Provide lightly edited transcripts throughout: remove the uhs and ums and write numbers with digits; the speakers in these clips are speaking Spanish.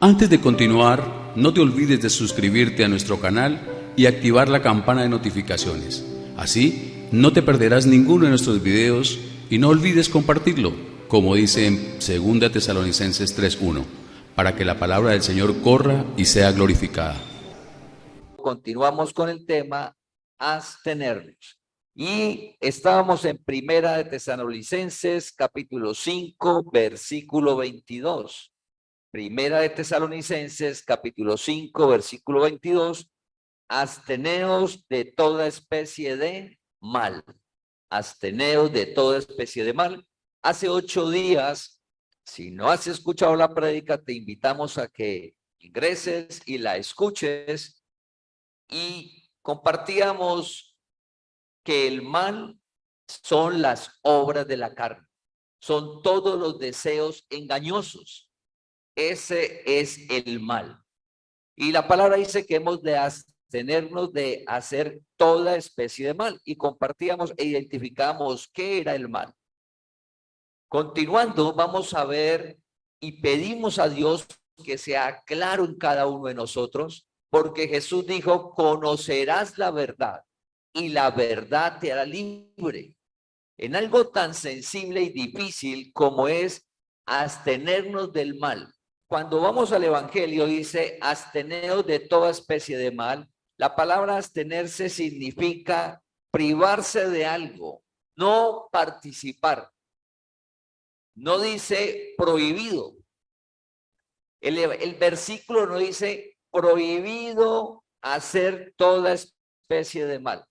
Antes de continuar, no te olvides de suscribirte a nuestro canal y activar la campana de notificaciones. Así, no te perderás ninguno de nuestros videos y no olvides compartirlo, como dice en 2 Tesalonicenses 3:1, para que la palabra del Señor corra y sea glorificada. Continuamos con el tema abstenernos. Y estábamos en 1 Tesalonicenses capítulo 5, versículo 22. 1 Tesalonicenses capítulo 5, versículo 22. Absteneos de toda especie de mal. Absteneos de toda especie de mal. Hace 8 días, si no has escuchado la prédica, te invitamos a que ingreses y la escuches. Y compartíamos que el mal son las obras de la carne, son todos los deseos engañosos. Ese es el mal. Y la palabra dice que hemos de abstenernos de hacer toda especie de mal. Y compartíamos e identificamos qué era el mal. Continuando, vamos a ver y pedimos a Dios que sea claro en cada uno de nosotros, porque Jesús dijo, conocerás la verdad y la verdad te hará libre. En algo tan sensible y difícil como es abstenernos del mal. Cuando vamos al Evangelio dice, absteneos de toda especie de mal. La palabra abstenerse significa privarse de algo, no participar. No dice prohibido. El versículo no dice prohibido hacer toda especie de mal.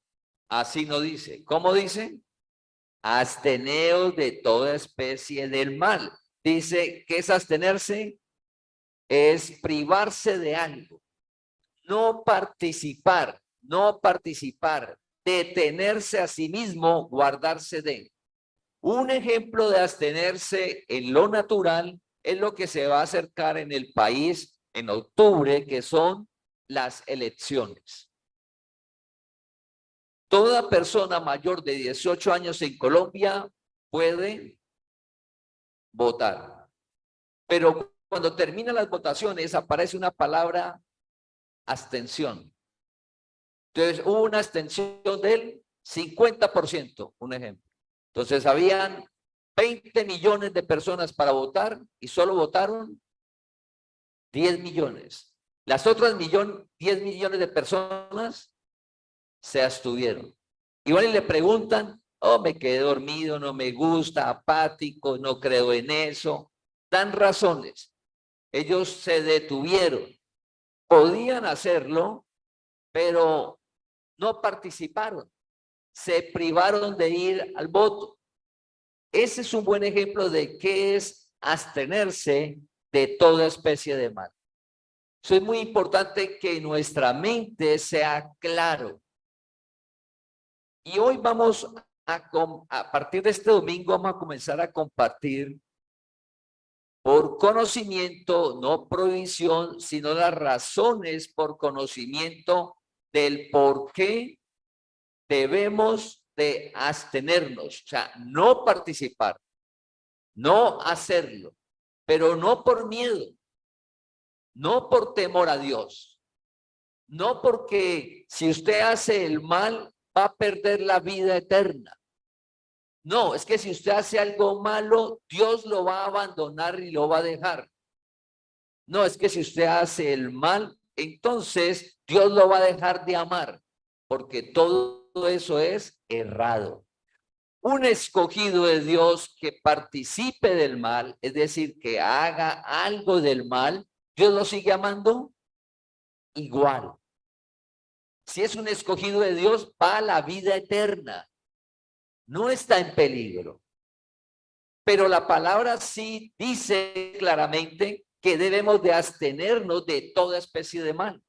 Así no dice. ¿Cómo dice? Absteneos de toda especie del mal. Dice que es abstenerse, es privarse de algo. No participar, detenerse a sí mismo, guardarse de. Un ejemplo de abstenerse en lo natural es lo que se va a acercar en el país en octubre, que son las elecciones. Toda persona mayor de 18 años en Colombia puede votar. Pero cuando terminan las votaciones aparece una palabra abstención. Entonces hubo una abstención del 50%, un ejemplo. Entonces habían 20 millones de personas para votar y solo votaron 10 millones. Las otras 10 millones de personas se abstuvieron. Igual y le preguntan, oh, me quedé dormido, no me gusta, apático, no creo en eso. Dan razones. Ellos se detuvieron. Podían hacerlo, pero no participaron. Se privaron de ir al voto. Ese es un buen ejemplo de qué es abstenerse de toda especie de mal. Eso es muy importante que nuestra mente sea claro. Y hoy vamos a partir de este domingo, vamos a comenzar a compartir por conocimiento, no prohibición, sino las razones por conocimiento del por qué debemos de abstenernos, o sea, no participar, no hacerlo, pero no por miedo, no por temor a Dios, no porque si usted hace el mal va a perder la vida eterna. No, es que si usted hace algo malo, Dios lo va a abandonar y lo va a dejar. No, es que si usted hace el mal, entonces Dios lo va a dejar de amar, porque todo eso es errado. Un escogido de Dios que participe del mal, es decir, que haga algo del mal, ¿Dios lo sigue amando? Igual. Si es un escogido de Dios, va a la vida eterna. No está en peligro. Pero la palabra sí dice claramente que debemos de abstenernos de toda especie de mal.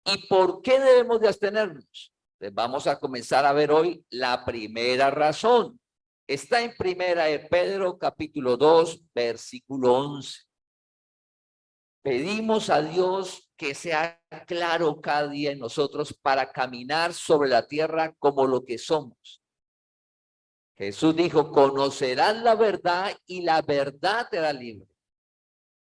¿Y por qué debemos de abstenernos? Pues vamos a comenzar a ver hoy la primera razón. Está en 1 Pedro capítulo 2, versículo 11. Pedimos a Dios que sea claro cada día en nosotros para caminar sobre la tierra como lo que somos. Jesús dijo, conocerás la verdad y la verdad te hará libre.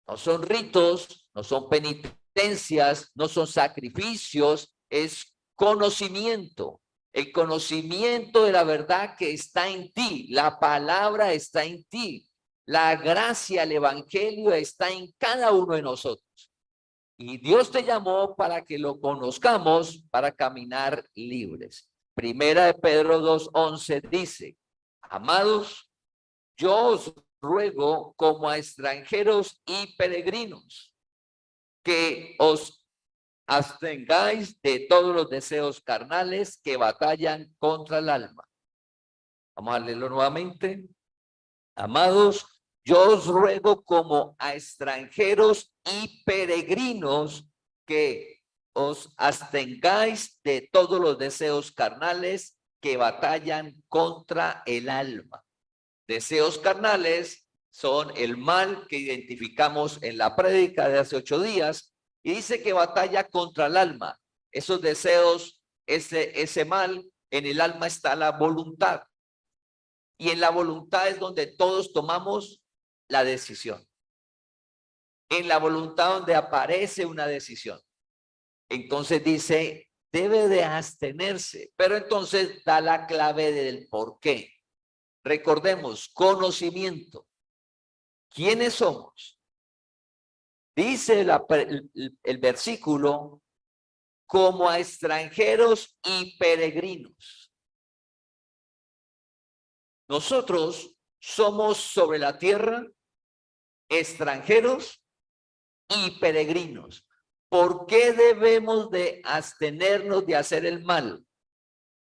No son ritos, no son penitencias, no son sacrificios, es conocimiento. El conocimiento de la verdad que está en ti, la palabra está en ti, la gracia, el evangelio está en cada uno de nosotros. Y Dios te llamó para que lo conozcamos, para caminar libres. Primera de Pedro 2:11 dice, amados, yo os ruego como a extranjeros y peregrinos, que os abstengáis de todos los deseos carnales que batallan contra el alma. Vamos a leerlo nuevamente. Amados, yo os ruego como a extranjeros y peregrinos que os abstengáis de todos los deseos carnales que batallan contra el alma. Deseos carnales son el mal que identificamos en la prédica de hace 8 días y dice que batalla contra el alma. Esos deseos, ese mal, en el alma está la voluntad. Y en la voluntad es donde todos tomamos la decisión. En la voluntad donde aparece una decisión. Entonces dice, debe de abstenerse. Pero entonces da la clave del por qué. Recordemos, conocimiento. ¿Quiénes somos? Dice el versículo, como a extranjeros y peregrinos. Nosotros somos sobre la tierra extranjeros y peregrinos. ¿Por qué debemos de abstenernos de hacer el mal?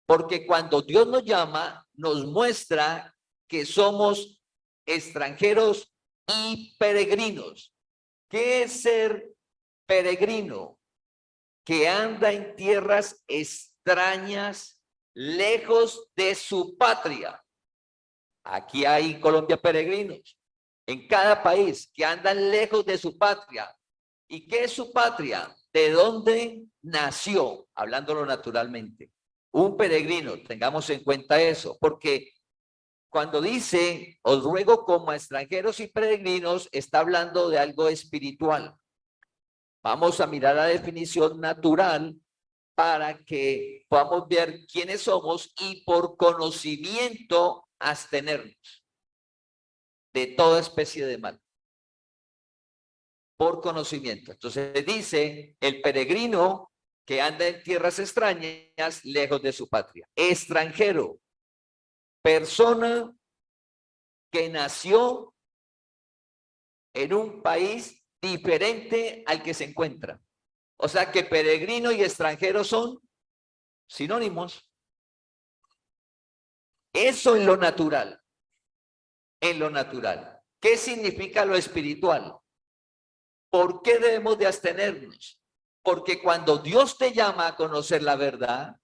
Porque cuando Dios nos llama, nos muestra que somos extranjeros y peregrinos. ¿Qué es ser peregrino? Que anda en tierras extrañas, lejos de su patria. Aquí hay en Colombia peregrinos, en cada país, que andan lejos de su patria. ¿Y qué es su patria? ¿De dónde nació? Hablándolo naturalmente. Un peregrino, tengamos en cuenta eso, porque cuando dice, os ruego como a extranjeros y peregrinos, está hablando de algo espiritual. Vamos a mirar la definición natural para que podamos ver quiénes somos y por conocimiento abstenernos de toda especie de mal. Por conocimiento. Entonces dice, el peregrino que anda en tierras extrañas, lejos de su patria. Extranjero. Persona que nació en un país diferente al que se encuentra. O sea que peregrino y extranjero son sinónimos. Eso en lo natural. En lo natural. ¿Qué significa lo espiritual? ¿Por qué debemos de abstenernos? Porque cuando Dios te llama a conocer la verdad,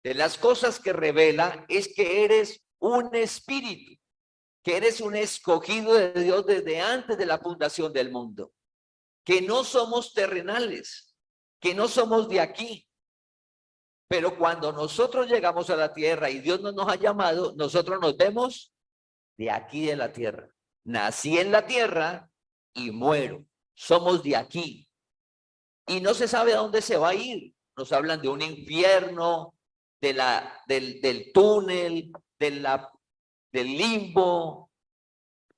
de las cosas que revela es que eres un espíritu, que eres un escogido de Dios desde antes de la fundación del mundo, que no somos terrenales, que no somos de aquí. Pero cuando nosotros llegamos a la tierra y Dios no nos ha llamado, nosotros nos vemos de aquí de la tierra. Nací en la tierra y muero. Somos de aquí. Y no se sabe a dónde se va a ir. Nos hablan de un infierno, del túnel, del limbo,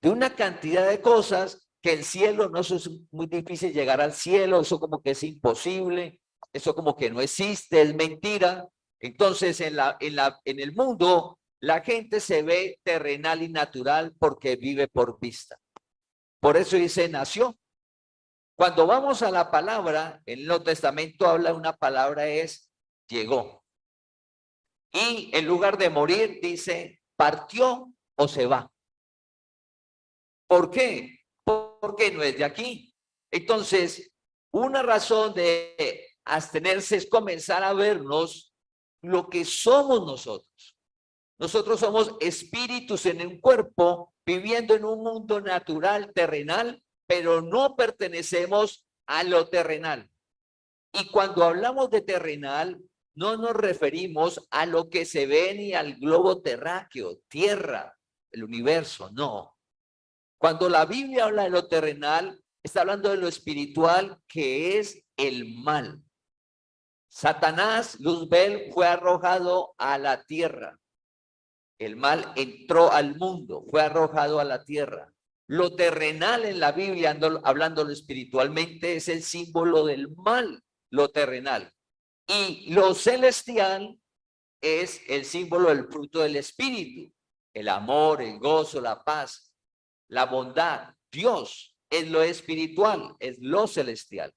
de una cantidad de cosas que el cielo, no, eso es muy difícil llegar al cielo, eso como que es imposible, eso como que no existe, es mentira. Entonces en el mundo la gente se ve terrenal y natural porque vive por vista. Por eso dice nació. Cuando vamos a la palabra, en el Nuevo Testamento habla una palabra es llegó. Y en lugar de morir dice partió o se va. ¿Por qué? Porque no es de aquí. Entonces, una razón de abstenerse es comenzar a vernos lo que somos nosotros. Nosotros somos espíritus en un cuerpo, viviendo en un mundo natural, terrenal, pero no pertenecemos a lo terrenal. Y cuando hablamos de terrenal, no nos referimos a lo que se ve ni al globo terráqueo, tierra, el universo, no. Cuando la Biblia habla de lo terrenal, Está hablando de lo espiritual, que es el mal. Satanás, Luzbel, fue arrojado a la tierra. El mal entró al mundo, fue arrojado a la tierra. Lo terrenal en la Biblia, hablándolo espiritualmente, es el símbolo del mal, lo terrenal. Y lo celestial es el símbolo del fruto del espíritu. El amor, el gozo, la paz, la bondad. Dios es lo espiritual, es lo celestial.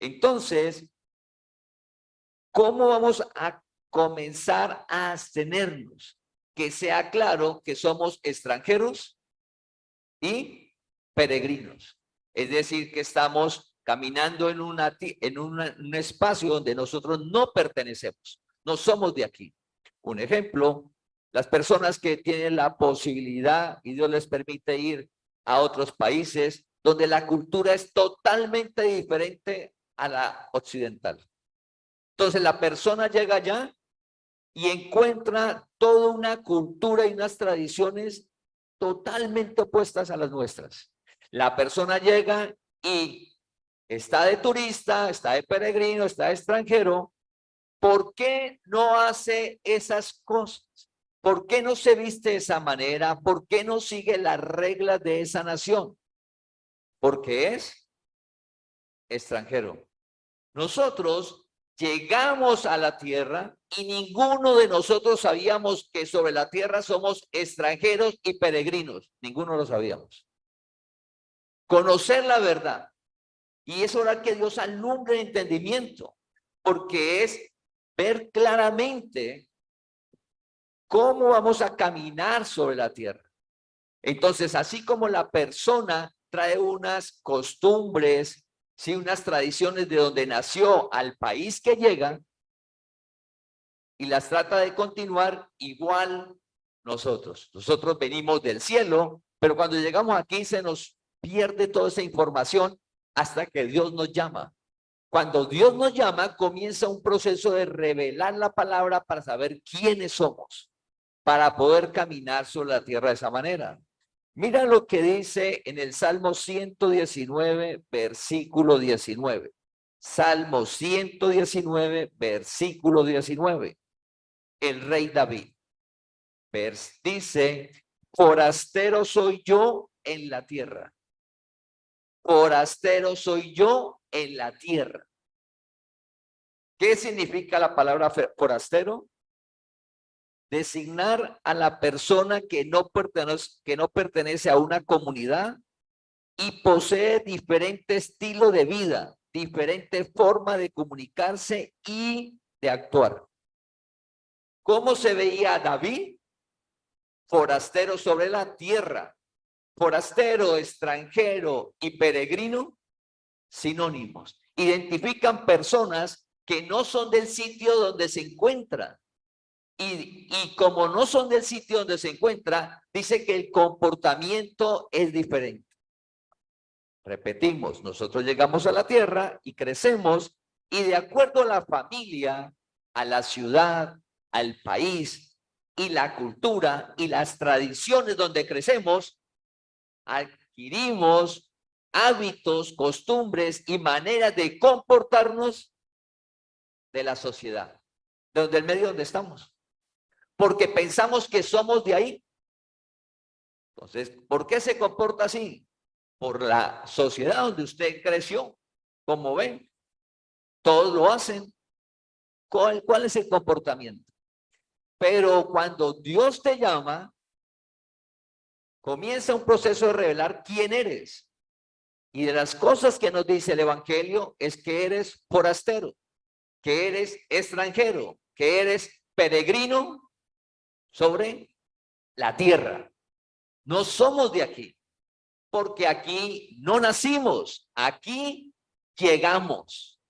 Entonces, ¿cómo vamos a comenzar a abstenernos? Que sea claro que somos extranjeros y peregrinos. Es decir, que estamos caminando en un espacio donde nosotros no pertenecemos, no somos de aquí. Un ejemplo, las personas que tienen la posibilidad y Dios les permite ir a otros países donde la cultura es totalmente diferente a la occidental. Entonces la persona llega allá y encuentra toda una cultura y unas tradiciones totalmente opuestas a las nuestras. La persona llega y está de turista, está de peregrino, está de extranjero. ¿Por qué no hace esas cosas? ¿Por qué no se viste de esa manera? ¿Por qué no sigue las reglas de esa nación? Porque es extranjero. Nosotros llegamos a la tierra y ninguno de nosotros sabíamos que sobre la tierra somos extranjeros y peregrinos. Ninguno lo sabíamos. Conocer la verdad. Y es hora que Dios alumbre el entendimiento, porque es ver claramente cómo vamos a caminar sobre la tierra. Entonces, así como la persona trae unas costumbres, sí, unas tradiciones de donde nació al país que llega y las trata de continuar, igual nosotros. Nosotros venimos del cielo, pero cuando llegamos aquí se nos pierde toda esa información hasta que Dios nos llama. Cuando Dios nos llama, comienza un proceso de revelar la palabra para saber quiénes somos, para poder caminar sobre la tierra de esa manera. Mira lo que dice en el Salmo 119, versículo 19. Salmo 119, versículo 19. El rey David dice: forastero soy yo en la tierra. Forastero soy yo en la tierra. ¿Qué significa la palabra forastero? Designar a la persona que no pertenece a una comunidad y posee diferente estilo de vida, diferente forma de comunicarse y de actuar. ¿Cómo se veía David? Forastero sobre la tierra. Forastero, extranjero y peregrino, sinónimos. Identifican personas que no son del sitio donde se encuentran. Y como no son del sitio donde se encuentra, dice que el comportamiento es diferente. Repetimos, nosotros llegamos a la tierra y crecemos, y de acuerdo a la familia, a la ciudad, al país y la cultura y las tradiciones donde crecemos, adquirimos hábitos, costumbres y maneras de comportarnos de la sociedad, del medio donde estamos. Porque pensamos que somos de ahí. Entonces, ¿por qué se comporta así? Por la sociedad donde usted creció. Como ven, todos lo hacen. ¿Cuál es el comportamiento? Pero cuando Dios te llama, comienza un proceso de revelar quién eres. Y de las cosas que nos dice el Evangelio es que eres forastero, que eres extranjero, que eres peregrino sobre la tierra. No somos de aquí, porque aquí no nacimos, aquí llegamos.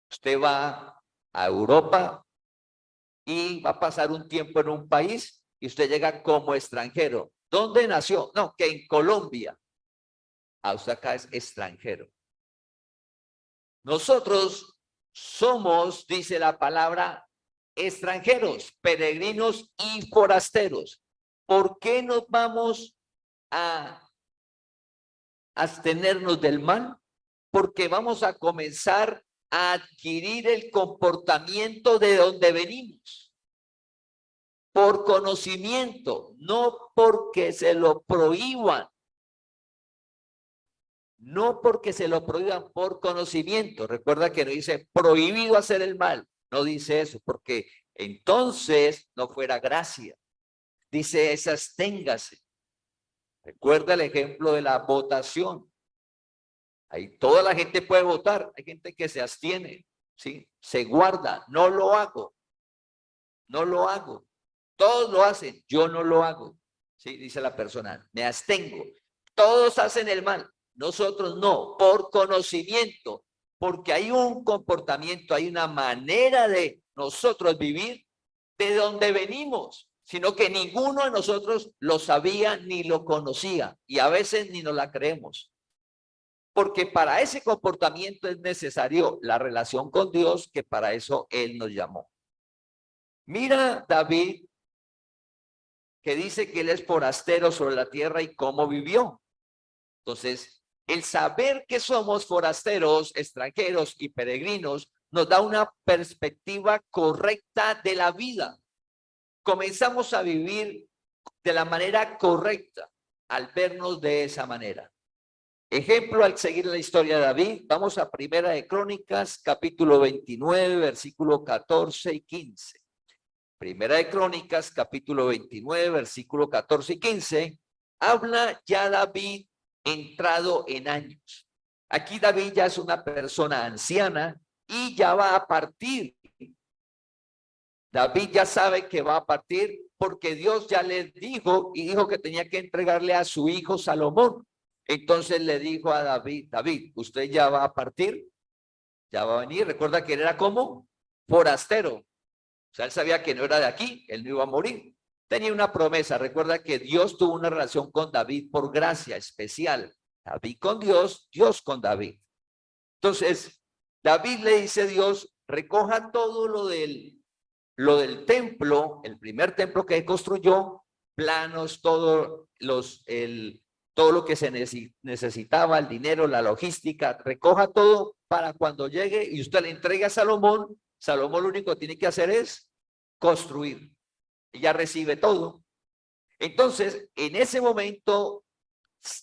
Usted va a Europa y va a pasar un tiempo en un país y usted llega como extranjero. ¿Dónde nació? No, que en Colombia. Usted acá es extranjero. Nosotros somos, dice la palabra, extranjeros, peregrinos y forasteros. ¿Por qué nos vamos a abstenernos del mal, porque vamos a comenzar a adquirir el comportamiento de donde venimos. Por conocimiento, no porque se lo prohíban. No porque se lo prohíban, por conocimiento. Recuerda que no dice prohibido hacer el mal. No dice eso, porque entonces no fuera gracia. Dice es absténgase. Recuerda el ejemplo de la votación. Ahí toda la gente puede votar. Hay gente que se abstiene, ¿sí? Se guarda. No lo hago. No lo hago. Todos lo hacen. Yo no lo hago. ¿Sí? Dice la persona. Me abstengo. Todos hacen el mal. Nosotros no. Por conocimiento. Porque hay un comportamiento, hay una manera de nosotros vivir de donde venimos, sino que ninguno de nosotros lo sabía ni lo conocía y a veces ni nos la creemos. Porque para ese comportamiento es necesario la relación con Dios, que para eso Él nos llamó. Mira David, que dice que él es forastero sobre la tierra y cómo vivió. Entonces, el saber que somos forasteros, extranjeros y peregrinos nos da una perspectiva correcta de la vida. Comenzamos a vivir de la manera correcta al vernos de esa manera. Ejemplo, al seguir la historia de David, vamos a Primera de Crónicas, capítulo 29, versículo 14 y 15. Primera de Crónicas, capítulo 29, versículo 14 y 15, habla ya David entrado en años. Aquí David ya es una persona anciana y ya va a partir. David ya sabe que va a partir porque Dios ya le dijo y dijo que tenía que entregarle a su hijo Salomón. Entonces le dijo a David, David, usted ya va a partir, ya va a venir. Recuerda que él era como forastero. O sea, él sabía que no era de aquí, él no iba a morir. Tenía una promesa. Recuerda que Dios tuvo una relación con David por gracia especial. David con Dios, Dios con David. Entonces, David le dice a Dios, recoja todo lo del templo, el primer templo que construyó, planos, todo lo que se necesitaba, el dinero, la logística, recoja todo para cuando llegue y usted le entregue a Salomón. Salomón lo único que tiene que hacer es construir. Y ya recibe todo. Entonces, en ese momento,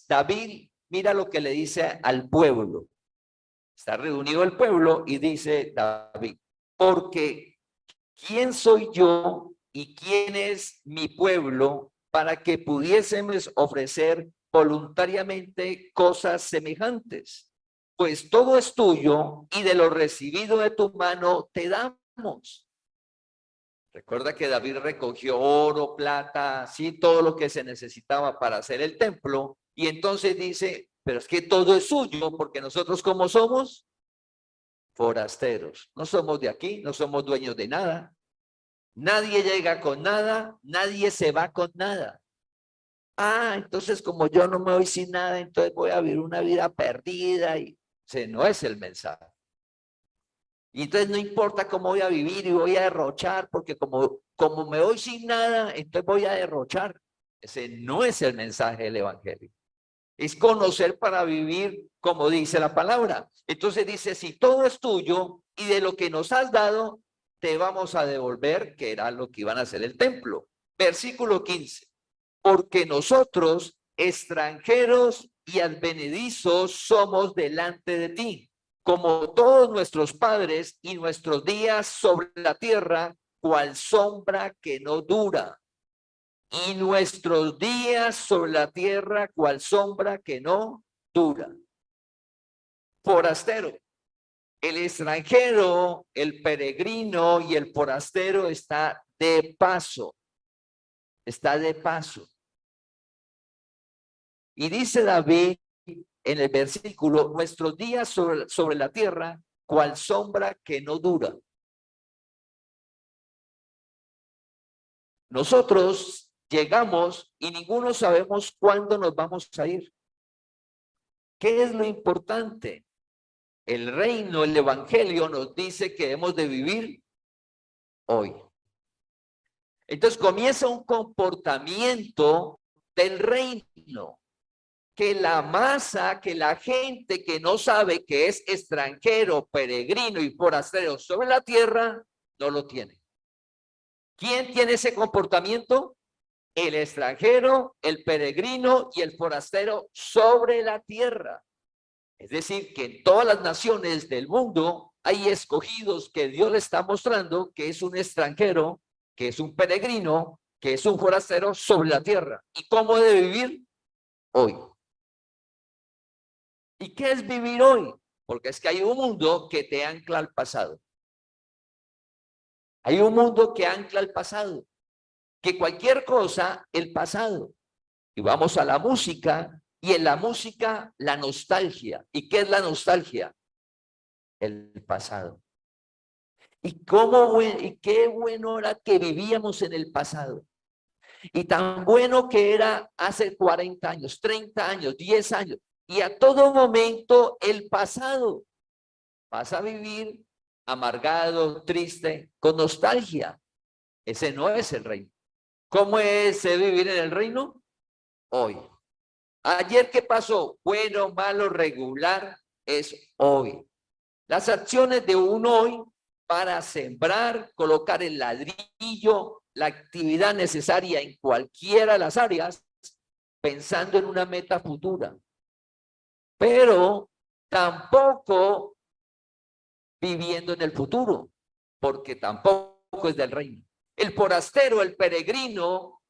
David mira lo que le dice al pueblo. Está reunido el pueblo y dice David, porque ¿quién soy yo y quién es mi pueblo para que pudiésemos ofrecer voluntariamente cosas semejantes? Pues todo es tuyo y de lo recibido de tu mano te damos. Recuerda que David recogió oro, plata, sí, todo lo que se necesitaba para hacer el templo. Y entonces dice, pero es que todo es suyo, porque nosotros como somos forasteros. No somos de aquí, no somos dueños de nada. Nadie llega con nada, nadie se va con nada. Ah, entonces como yo no me voy sin nada, entonces voy a vivir una vida perdida. Y ese no es el mensaje. Y entonces no importa cómo voy a vivir y voy a derrochar, porque como me voy sin nada, entonces voy a derrochar. Ese no es el mensaje del Evangelio. Es conocer para vivir como dice la palabra. Entonces dice, si todo es tuyo y de lo que nos has dado, te vamos a devolver, que era lo que iban a hacer el templo. Versículo 15. Porque nosotros, extranjeros y advenedizos, somos delante de ti, como todos nuestros padres y nuestros días sobre la tierra, cual sombra que no dura. Y nuestros días sobre la tierra, cual sombra que no dura. Forastero. El extranjero, el peregrino y el forastero está de paso. Está de paso. Y dice David en el versículo, nuestros días sobre la tierra, cual sombra que no dura. Nosotros llegamos y ninguno sabemos cuándo nos vamos a ir. ¿Qué es lo importante? El reino, el evangelio nos dice que hemos de vivir hoy. Entonces comienza un comportamiento del reino. que la masa, que la gente que no sabe que es extranjero, peregrino y forastero sobre la tierra, no lo tiene. ¿Quién tiene ese comportamiento? El extranjero, el peregrino y el forastero sobre la tierra. Es decir, que en todas las naciones del mundo hay escogidos que Dios le está mostrando que es un extranjero, que es un peregrino, que es un forastero sobre la tierra. ¿Y cómo debe vivir? Hoy. ¿Y qué es vivir hoy? Porque es que hay un mundo que te ancla al pasado. Hay un mundo que ancla al pasado. Que cualquier cosa, el pasado. Y vamos a la música, y en la música, la nostalgia. ¿Y qué es la nostalgia? El pasado. Y qué bueno era que vivíamos en el pasado. Y tan bueno que era hace 40 años, 30 años, 10 años. Y a todo momento el pasado. Vas a vivir amargado, triste, con nostalgia. Ese no es el reino. ¿Cómo es vivir en el reino? Hoy. Ayer, ¿qué pasó? Bueno, malo, regular, es hoy. Las acciones de un hoy para sembrar, colocar el ladrillo, la actividad necesaria en cualquiera de las áreas, pensando en una meta futura. Pero tampoco viviendo en el futuro, porque tampoco es del reino. El forastero, el peregrino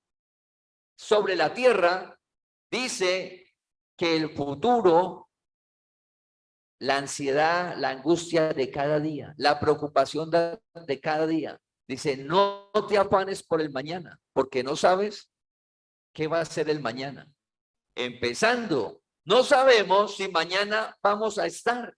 sobre la tierra, dice que el futuro, la ansiedad, la angustia de cada día, la preocupación de cada día, dice, no te afanes por el mañana, porque no sabes qué va a ser el mañana. Empezando, no sabemos si mañana vamos a estar.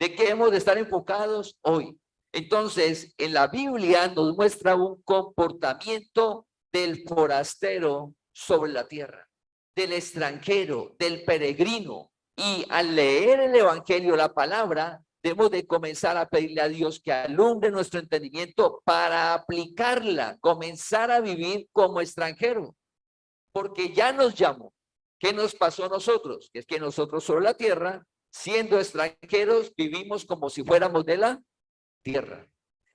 ¿De qué hemos de estar enfocados hoy? Entonces, en la Biblia nos muestra un comportamiento del forastero sobre la tierra, del extranjero, del peregrino. Y al leer el Evangelio, la palabra, debemos de comenzar a pedirle a Dios que alumbre nuestro entendimiento para aplicarla, comenzar a vivir como extranjero, porque ya nos llamó. ¿Qué nos pasó a nosotros? Que es que nosotros sobre la tierra, siendo extranjeros, vivimos como si fuéramos de la tierra.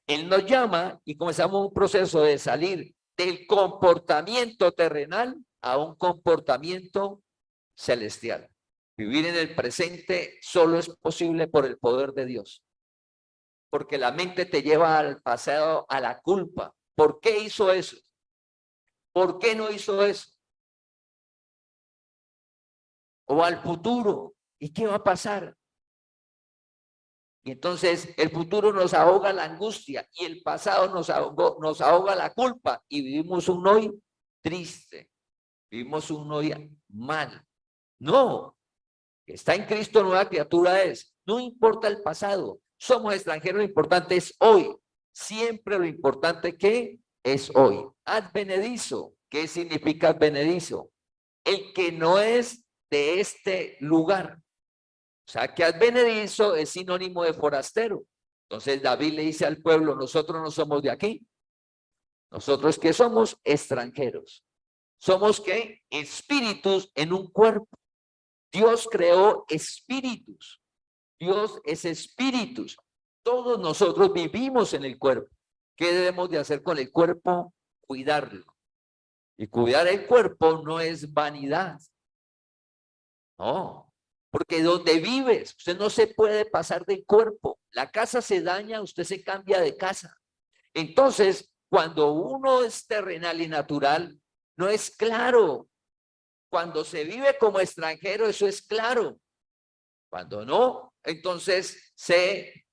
Él nos llama y comenzamos un proceso de salir del comportamiento terrenal a un comportamiento celestial. Vivir en el presente solo es posible por el poder de Dios. Porque la mente te lleva al pasado, a la culpa. ¿Por qué hizo eso? ¿Por qué no hizo eso? O al futuro. ¿Y qué va a pasar? Y entonces el futuro nos ahoga la angustia y el pasado nos ahoga la culpa y vivimos un hoy triste, vivimos un hoy mal. No, está en Cristo, nueva criatura es. No importa el pasado, somos extranjeros, lo importante es hoy. Siempre lo importante que es hoy. Advenedizo, ¿qué significa advenedizo? El que no es de este lugar. O sea, que advenedizo es sinónimo de forastero. Entonces David le dice al pueblo, nosotros no somos de aquí. Nosotros que somos extranjeros. Somos que espíritus en un cuerpo. Dios creó espíritus. Dios es espíritus. Todos nosotros vivimos en el cuerpo. ¿Qué debemos de hacer con el cuerpo? Cuidarlo. Y cuidar el cuerpo no es vanidad. No. Porque donde vives, usted no se puede pasar del cuerpo. La casa se daña, usted se cambia de casa. Entonces, cuando uno es terrenal y natural, no es claro. Cuando se vive como extranjero, eso es claro. Cuando no, entonces se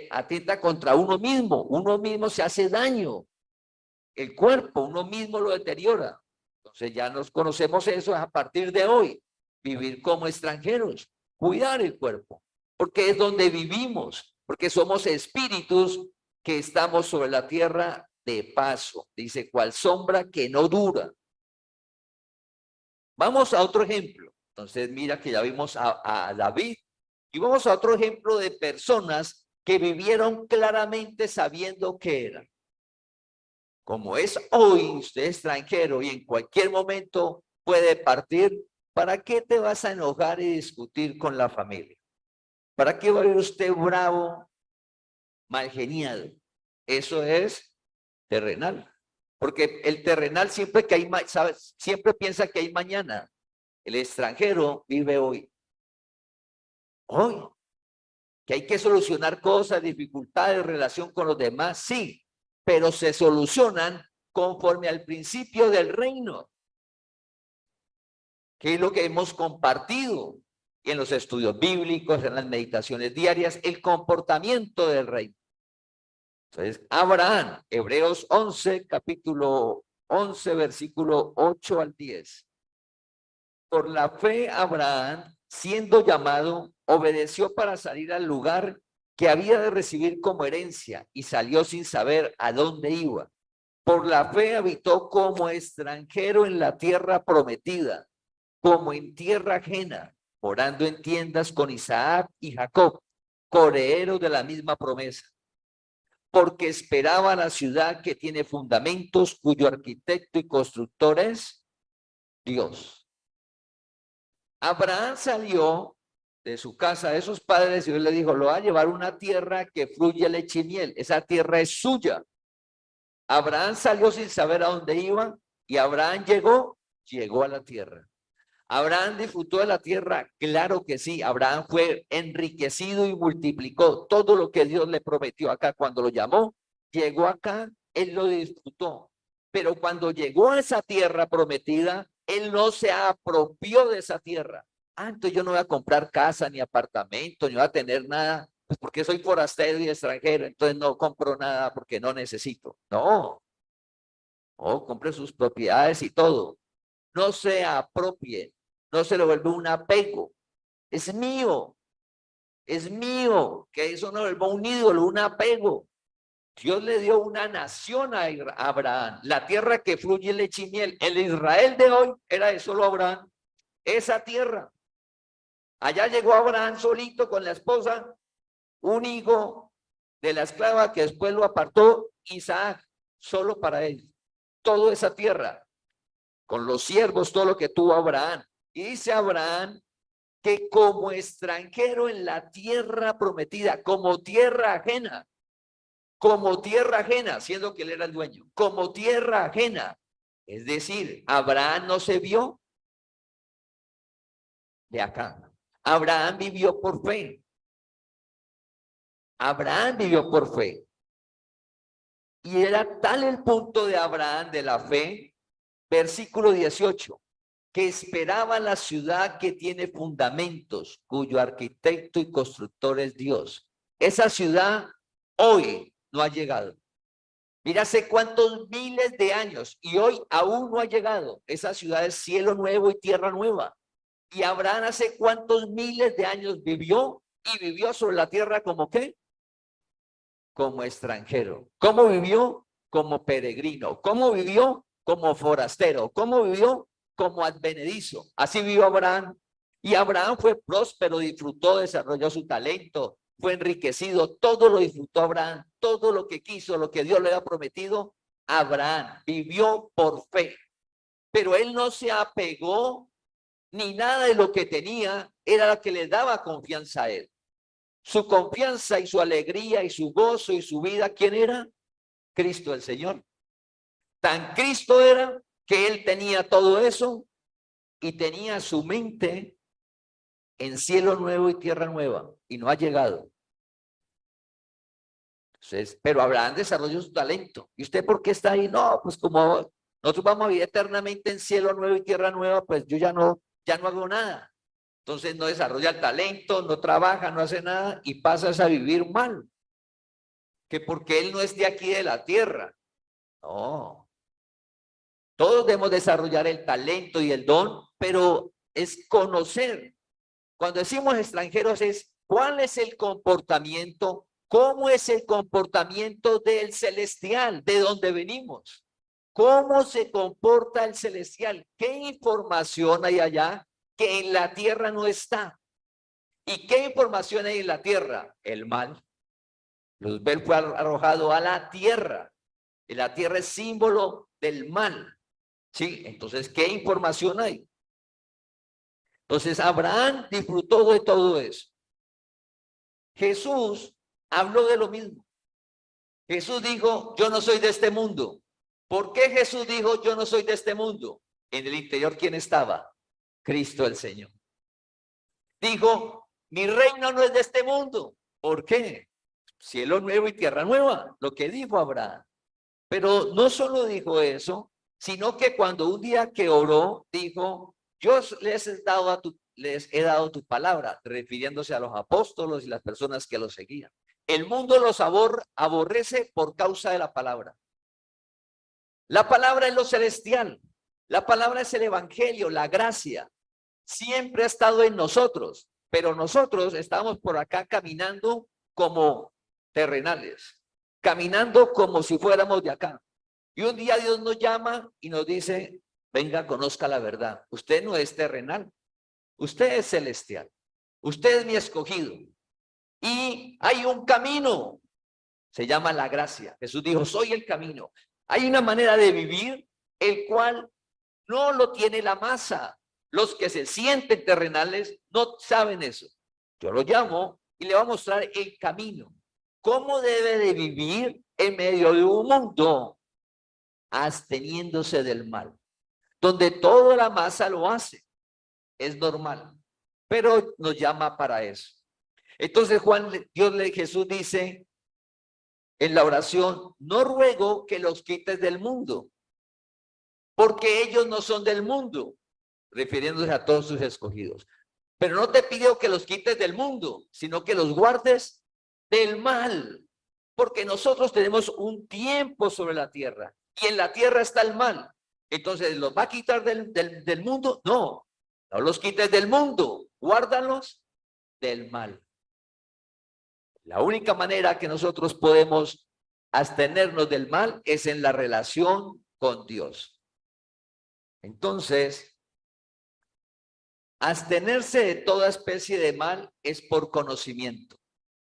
atenta contra uno mismo se hace daño. El cuerpo, uno mismo lo deteriora. Entonces ya nos conocemos eso a partir de hoy. Vivir como extranjeros, cuidar el cuerpo, porque es donde vivimos, porque somos espíritus que estamos sobre la tierra de paso. Dice, cual sombra que no dura. Vamos a otro ejemplo. Entonces mira que ya vimos a David y vamos a otro ejemplo de personas que vivieron claramente sabiendo qué eran. Como es hoy usted extranjero y en cualquier momento puede partir, ¿Para qué te vas a enojar y discutir con la familia? ¿Para qué va a ir usted bravo, malgeniado? Eso es terrenal. Porque el terrenal siempre que hay, ¿sabes? Siempre piensa que hay mañana. El extranjero vive hoy. Hoy. Que hay que solucionar cosas, dificultades, relación con los demás, sí, pero se solucionan conforme al principio del reino, que es lo que hemos compartido en los estudios bíblicos, en las meditaciones diarias, el comportamiento del reino. Entonces, Abraham, Hebreos 11, capítulo 11, versículo 8 al 10. Por la fe, Abraham, siendo llamado, obedeció para salir al lugar que había de recibir como herencia y salió sin saber a dónde iba. Por la fe habitó como extranjero en la tierra prometida, como en tierra ajena, morando en tiendas con Isaac y Jacob, coherederos de la misma promesa. Porque esperaba la ciudad que tiene fundamentos, cuyo arquitecto y constructor es Dios. Abraham salió de su casa de sus padres y Dios le dijo, lo va a llevar a una tierra que fluye leche y miel. Esa tierra es suya. Abraham salió sin saber a dónde iba y Abraham llegó a la tierra. Abraham disfrutó de la tierra, claro que sí. Abraham fue enriquecido y multiplicó todo lo que Dios le prometió acá. Cuando lo llamó, llegó acá, él lo disfrutó. Pero cuando llegó a esa tierra prometida, él no se apropió de esa tierra. Entonces yo no voy a comprar casa ni apartamento, ni voy a tener nada, pues porque soy forastero y extranjero, entonces no compro nada porque no necesito. No, compre sus propiedades y todo. No se apropie, no se lo vuelve un apego. Es mío, que eso no lo vuelva un ídolo, un apego. Dios le dio una nación a Abraham, la tierra que fluye leche y miel. El Israel de hoy era de solo Abraham, esa tierra. Allá llegó Abraham solito con la esposa, un hijo de la esclava que después lo apartó Isaac, solo para él. Toda esa tierra, con los siervos, todo lo que tuvo Abraham. Y dice Abraham que como extranjero en la tierra prometida, como tierra ajena, siendo que él era el dueño, como tierra ajena. Es decir, Abraham no se vio de acá. Abraham vivió por fe. Abraham vivió por fe. Y era tal el punto de Abraham de la fe, versículo 18, que esperaba la ciudad que tiene fundamentos, cuyo arquitecto y constructor es Dios. Esa ciudad hoy no ha llegado. Mira hace cuántos miles de años y hoy aún no ha llegado. Esa ciudad es cielo nuevo y tierra nueva. Y Abraham hace cuántos miles de años vivió y vivió sobre la tierra como ¿qué? Como extranjero. ¿Cómo vivió? Como peregrino. ¿Cómo vivió? Como forastero. ¿Cómo vivió? Como advenedizo. Así vivió Abraham. Y Abraham fue próspero, disfrutó, desarrolló su talento, fue enriquecido, todo lo disfrutó Abraham, todo lo que quiso, lo que Dios le había prometido, Abraham vivió por fe. Pero él no se apegó ni nada de lo que tenía era lo que le daba confianza a él. Su confianza y su alegría y su gozo y su vida, ¿quién era? Cristo el Señor. Tan Cristo era que él tenía todo eso y tenía su mente en cielo nuevo y tierra nueva y no ha llegado. Entonces, pero Abraham desarrolló su talento. ¿Y usted por qué está ahí? No, pues como nosotros vamos a vivir eternamente en cielo nuevo y tierra nueva, pues yo ya no hago nada. Entonces no desarrolla el talento, no trabaja, no hace nada y pasas a vivir mal. Que porque él no es de aquí de la tierra. No. Todos debemos desarrollar el talento y el don, pero es conocer. Cuando decimos extranjeros es cuál es el comportamiento, cómo es el comportamiento del celestial, de donde venimos. ¿Cómo se comporta el celestial? ¿Qué información hay allá que en la tierra no está? ¿Y qué información hay en la tierra? El mal. Luzbel fue arrojado a la tierra. Y la tierra es símbolo del mal. ¿Sí? Entonces, ¿qué información hay? Entonces, Abraham disfrutó de todo eso. Jesús habló de lo mismo. Jesús dijo, yo no soy de este mundo. ¿Por qué Jesús dijo, yo no soy de este mundo? En el interior, ¿quién estaba? Cristo el Señor. Dijo, mi reino no es de este mundo. ¿Por qué? Cielo nuevo y tierra nueva, lo que dijo Abraham. Pero no solo dijo eso, sino que cuando un día que oró, dijo, yo les he dado tu palabra, refiriéndose a los apóstolos y las personas que los seguían. El mundo los aborrece por causa de la palabra. La palabra es lo celestial. La palabra es el evangelio, la gracia. Siempre ha estado en nosotros, pero nosotros estamos por acá caminando como terrenales, caminando como si fuéramos de acá. Y un día Dios nos llama y nos dice, venga, conozca la verdad. Usted no es terrenal, usted es celestial. Usted es mi escogido. Y hay un camino, se llama la gracia. Jesús dijo, soy el camino. Hay una manera de vivir el cual no lo tiene la masa. Los que se sienten terrenales no saben eso. Yo lo llamo y le voy a mostrar el camino. ¿Cómo debe de vivir en medio de un mundo absteniéndose del mal? Donde toda la masa lo hace. Es normal. Pero nos llama para eso. Entonces Jesús dice en la oración, no ruego que los quites del mundo, porque ellos no son del mundo, refiriéndose a todos sus escogidos. Pero no te pido que los quites del mundo, sino que los guardes del mal, porque nosotros tenemos un tiempo sobre la tierra, y en la tierra está el mal. Entonces, ¿los va a quitar del mundo? No, no los quites del mundo, guárdalos del mal. La única manera que nosotros podemos abstenernos del mal es en la relación con Dios. Entonces, abstenerse de toda especie de mal es por conocimiento.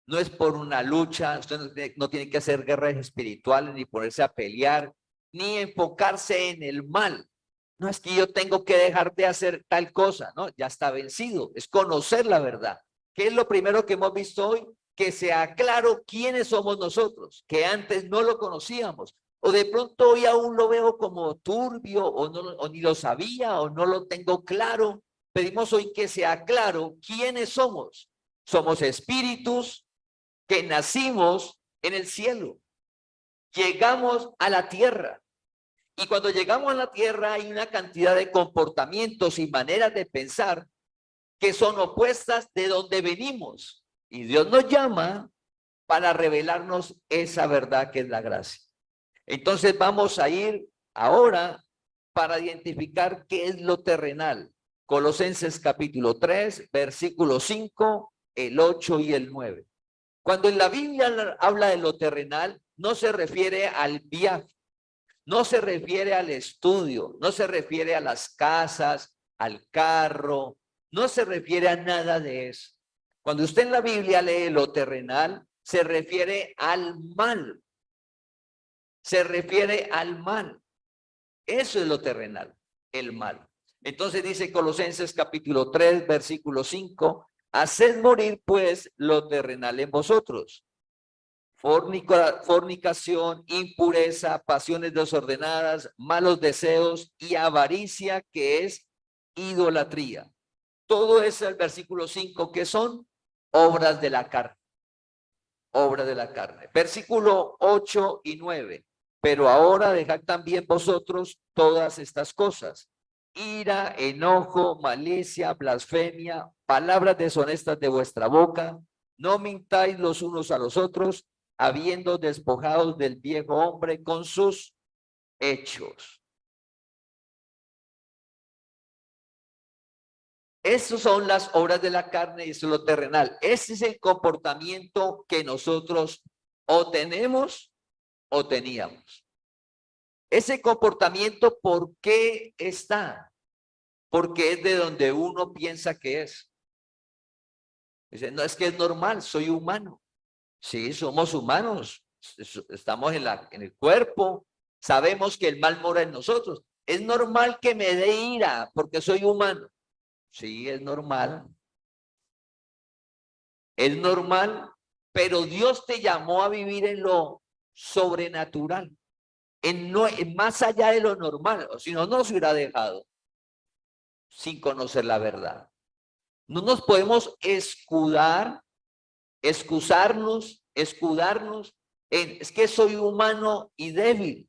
No es por una lucha, usted no tiene que hacer guerras espirituales, ni ponerse a pelear, ni enfocarse en el mal. No es que yo tengo que dejar de hacer tal cosa, no, ya está vencido. Es conocer la verdad. ¿Qué es lo primero que hemos visto hoy? Que sea claro quiénes somos nosotros, que antes no lo conocíamos. O de pronto hoy aún lo veo como turbio, o ni lo sabía, o no lo tengo claro. Pedimos hoy que sea claro quiénes somos. Somos espíritus que nacimos en el cielo. Llegamos a la tierra. Y cuando llegamos a la tierra hay una cantidad de comportamientos y maneras de pensar que son opuestas de donde venimos. Y Dios nos llama para revelarnos esa verdad que es la gracia. Entonces vamos a ir ahora para identificar qué es lo terrenal. Colosenses capítulo 3, versículo 5, el 8 y el 9. Cuando en la Biblia habla de lo terrenal, no se refiere al viaje, no se refiere al estudio, no se refiere a las casas, al carro, no se refiere a nada de eso. Cuando usted en la Biblia lee lo terrenal, se refiere al mal. Se refiere al mal. Eso es lo terrenal, el mal. Entonces dice Colosenses capítulo 3, versículo 5, haced morir pues lo terrenal en vosotros. Fornicación, impureza, pasiones desordenadas, malos deseos y avaricia, que es idolatría. Todo es el versículo 5, que son obras de la carne. Obras de la carne. Versículo 8 y 9. Pero ahora dejad también vosotros todas estas cosas: ira, enojo, malicia, blasfemia, palabras deshonestas de vuestra boca. No mintáis los unos a los otros, habiendo despojados del viejo hombre con sus hechos. Esas son las obras de la carne y eso es lo terrenal. Ese es el comportamiento que nosotros o tenemos o teníamos. Ese comportamiento, ¿por qué está? Porque es de donde uno piensa que es. Dice, no, es que es normal, soy humano. Sí, somos humanos. Estamos en el cuerpo. Sabemos que el mal mora en nosotros. Es normal que me dé ira porque soy humano. Sí, es normal. Es normal, pero Dios te llamó a vivir en lo sobrenatural, en más allá de lo normal, o si no, no se hubiera dejado sin conocer la verdad. No nos podemos escudarnos en, es que soy humano y débil.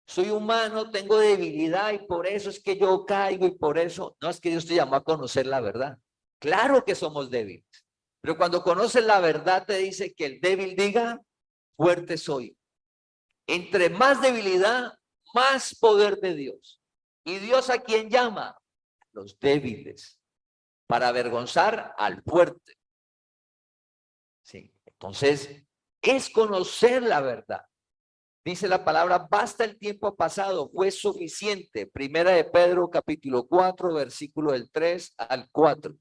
Soy humano, tengo debilidad y por eso es que yo caigo y por eso, no es que Dios te llamó a conocer la verdad. Claro que somos débiles, pero cuando conoces la verdad te dice que el débil diga, fuerte soy. Entre más debilidad, más poder de Dios. ¿Y Dios a quién llama? Los débiles, para avergonzar al fuerte. Sí, entonces es conocer la verdad. Dice la palabra, basta el tiempo pasado, fue suficiente. Primera de Pedro, capítulo 4, versículo del 3 al 4.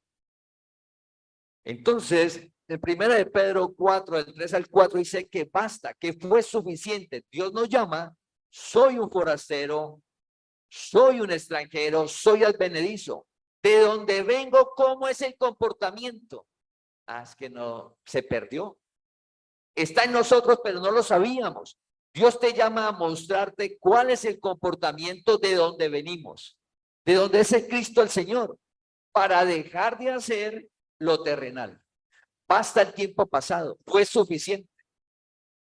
Entonces, en Primera de Pedro 4, del 3 al 4, dice que basta, que fue suficiente. Dios nos llama, soy un forastero, soy un extranjero, soy advenedizo. De donde vengo, ¿cómo es el comportamiento? Ah, es que no, se perdió. Está en nosotros, pero no lo sabíamos. Dios te llama a mostrarte cuál es el comportamiento de donde venimos, de donde es el Cristo el Señor, para dejar de hacer lo terrenal. Basta el tiempo pasado, fue suficiente.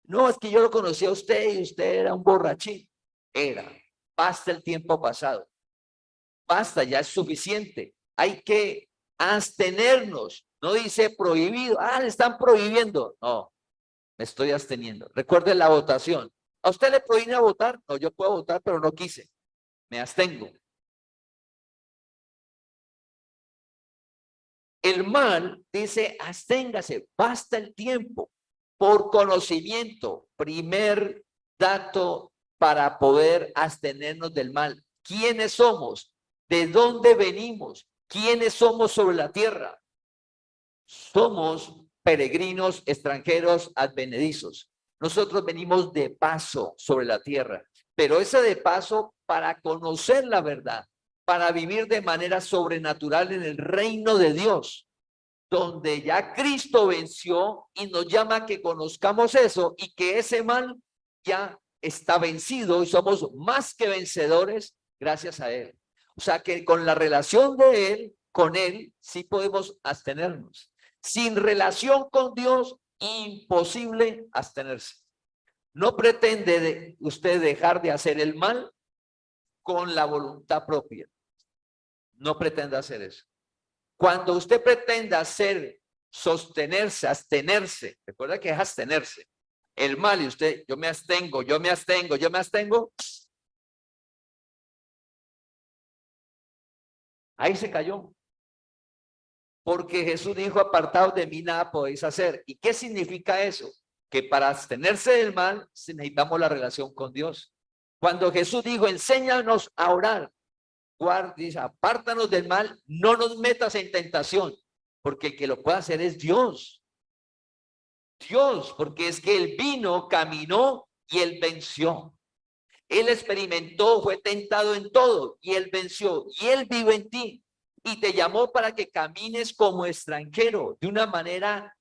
No, es que yo lo conocí a usted y usted era un borrachín. Era, basta el tiempo pasado. Basta, ya es suficiente. Hay que abstenernos. No dice prohibido. Ah, le están prohibiendo. No, me estoy absteniendo. Recuerden la votación. ¿A usted le prohíbe votar? No, yo puedo votar, pero no quise. Me abstengo. El mal dice, absténgase, basta el tiempo. Por conocimiento, primer dato para poder abstenernos del mal. ¿Quiénes somos? ¿De dónde venimos? ¿Quiénes somos sobre la tierra? Somos peregrinos, extranjeros, advenedizos. Nosotros venimos de paso sobre la tierra, pero ese de paso para conocer la verdad, para vivir de manera sobrenatural en el reino de Dios, donde ya Cristo venció y nos llama a que conozcamos eso y que ese mal ya está vencido y somos más que vencedores gracias a Él. O sea que con la relación de Él, con Él, sí podemos abstenernos. Sin relación con Dios, imposible abstenerse. No pretende usted dejar de hacer el mal con la voluntad propia. No pretende hacer eso. Cuando usted pretenda hacer, sostenerse, abstenerse, recuerda que es abstenerse, el mal y usted, yo me abstengo, yo me abstengo, yo me abstengo, ahí se cayó. Porque Jesús dijo, apartados de mí nada podéis hacer. ¿Y qué significa eso? Que para abstenerse del mal necesitamos la relación con Dios. Cuando Jesús dijo, enséñanos a orar, dice, apártanos del mal, no nos metas en tentación, porque el que lo puede hacer es Dios. Dios, porque es que Él vino, caminó y Él venció. Él experimentó, fue tentado en todo y Él venció. Y Él vive en ti y te llamó para que camines como extranjero de una manera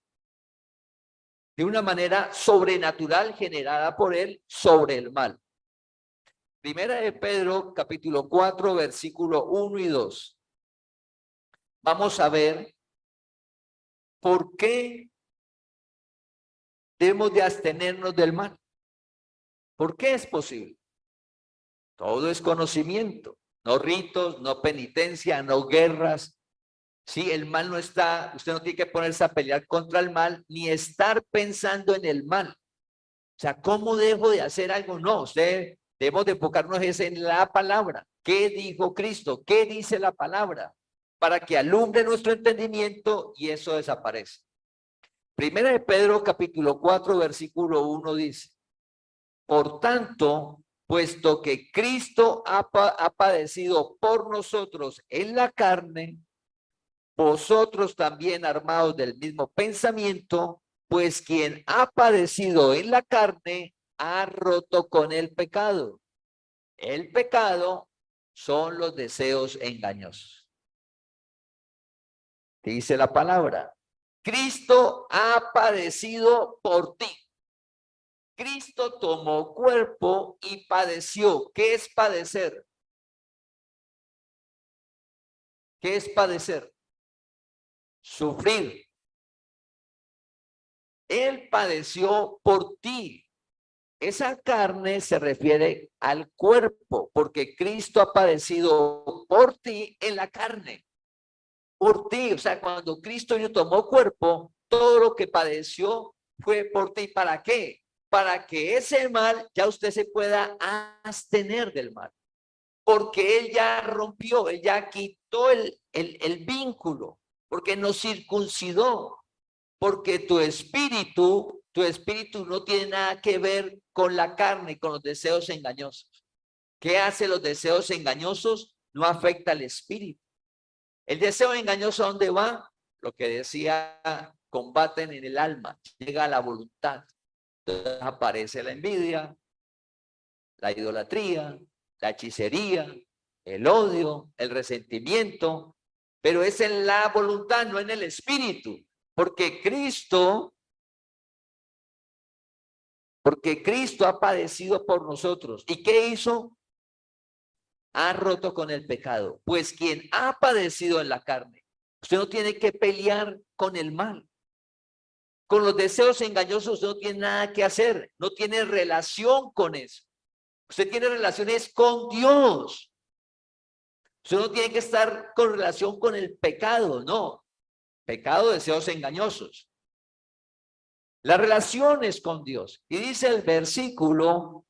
sobrenatural generada por Él sobre el mal. Primera de Pedro, capítulo 4, versículo 1 y 2. Vamos a ver por qué debemos de abstenernos del mal. ¿Por qué es posible? Todo es conocimiento, no ritos, no penitencia, no guerras. Sí, el mal no está, usted no tiene que ponerse a pelear contra el mal, ni estar pensando en el mal. O sea, ¿cómo dejo de hacer algo? No, usted debemos de enfocarnos en la palabra. ¿Qué dijo Cristo? ¿Qué dice la palabra? Para que alumbre nuestro entendimiento y eso desaparece. Primera de Pedro, capítulo 4, versículo 1 dice, por tanto, puesto que Cristo ha padecido por nosotros en la carne, vosotros también armados del mismo pensamiento, pues quien ha padecido en la carne ha roto con el pecado. El pecado son los deseos engañosos. Dice la palabra, Cristo ha padecido por ti. Cristo tomó cuerpo y padeció. ¿Qué es padecer? ¿Qué es padecer? Sufrir. Él padeció por ti. Esa carne se refiere al cuerpo, porque Cristo ha padecido por ti en la carne. Por ti, o sea, cuando Cristo tomó cuerpo, todo lo que padeció fue por ti. ¿Para qué? Para que ese mal ya usted se pueda abstener del mal. Porque Él ya rompió, Él ya quitó el vínculo, porque nos circuncidó, porque tu espíritu no tiene nada que ver con la carne, con los deseos engañosos. ¿Qué hace los deseos engañosos? No afecta al espíritu. El deseo engañoso, ¿a dónde va? Lo que decía, combaten en el alma, llega a la voluntad. Entonces aparece la envidia, la idolatría, la hechicería, el odio, el resentimiento, pero es en la voluntad, no en el espíritu, porque Cristo ha padecido por nosotros. ¿Y qué hizo? Ha roto con el pecado. Pues quien ha padecido en la carne, usted no tiene que pelear con el mal. Con los deseos engañosos usted no tiene nada que hacer, no tiene relación con eso. Usted tiene relaciones con Dios. Usted no tiene que estar con relación con el pecado, no. Pecado, deseos engañosos. La relación es con Dios. Y dice el versículo,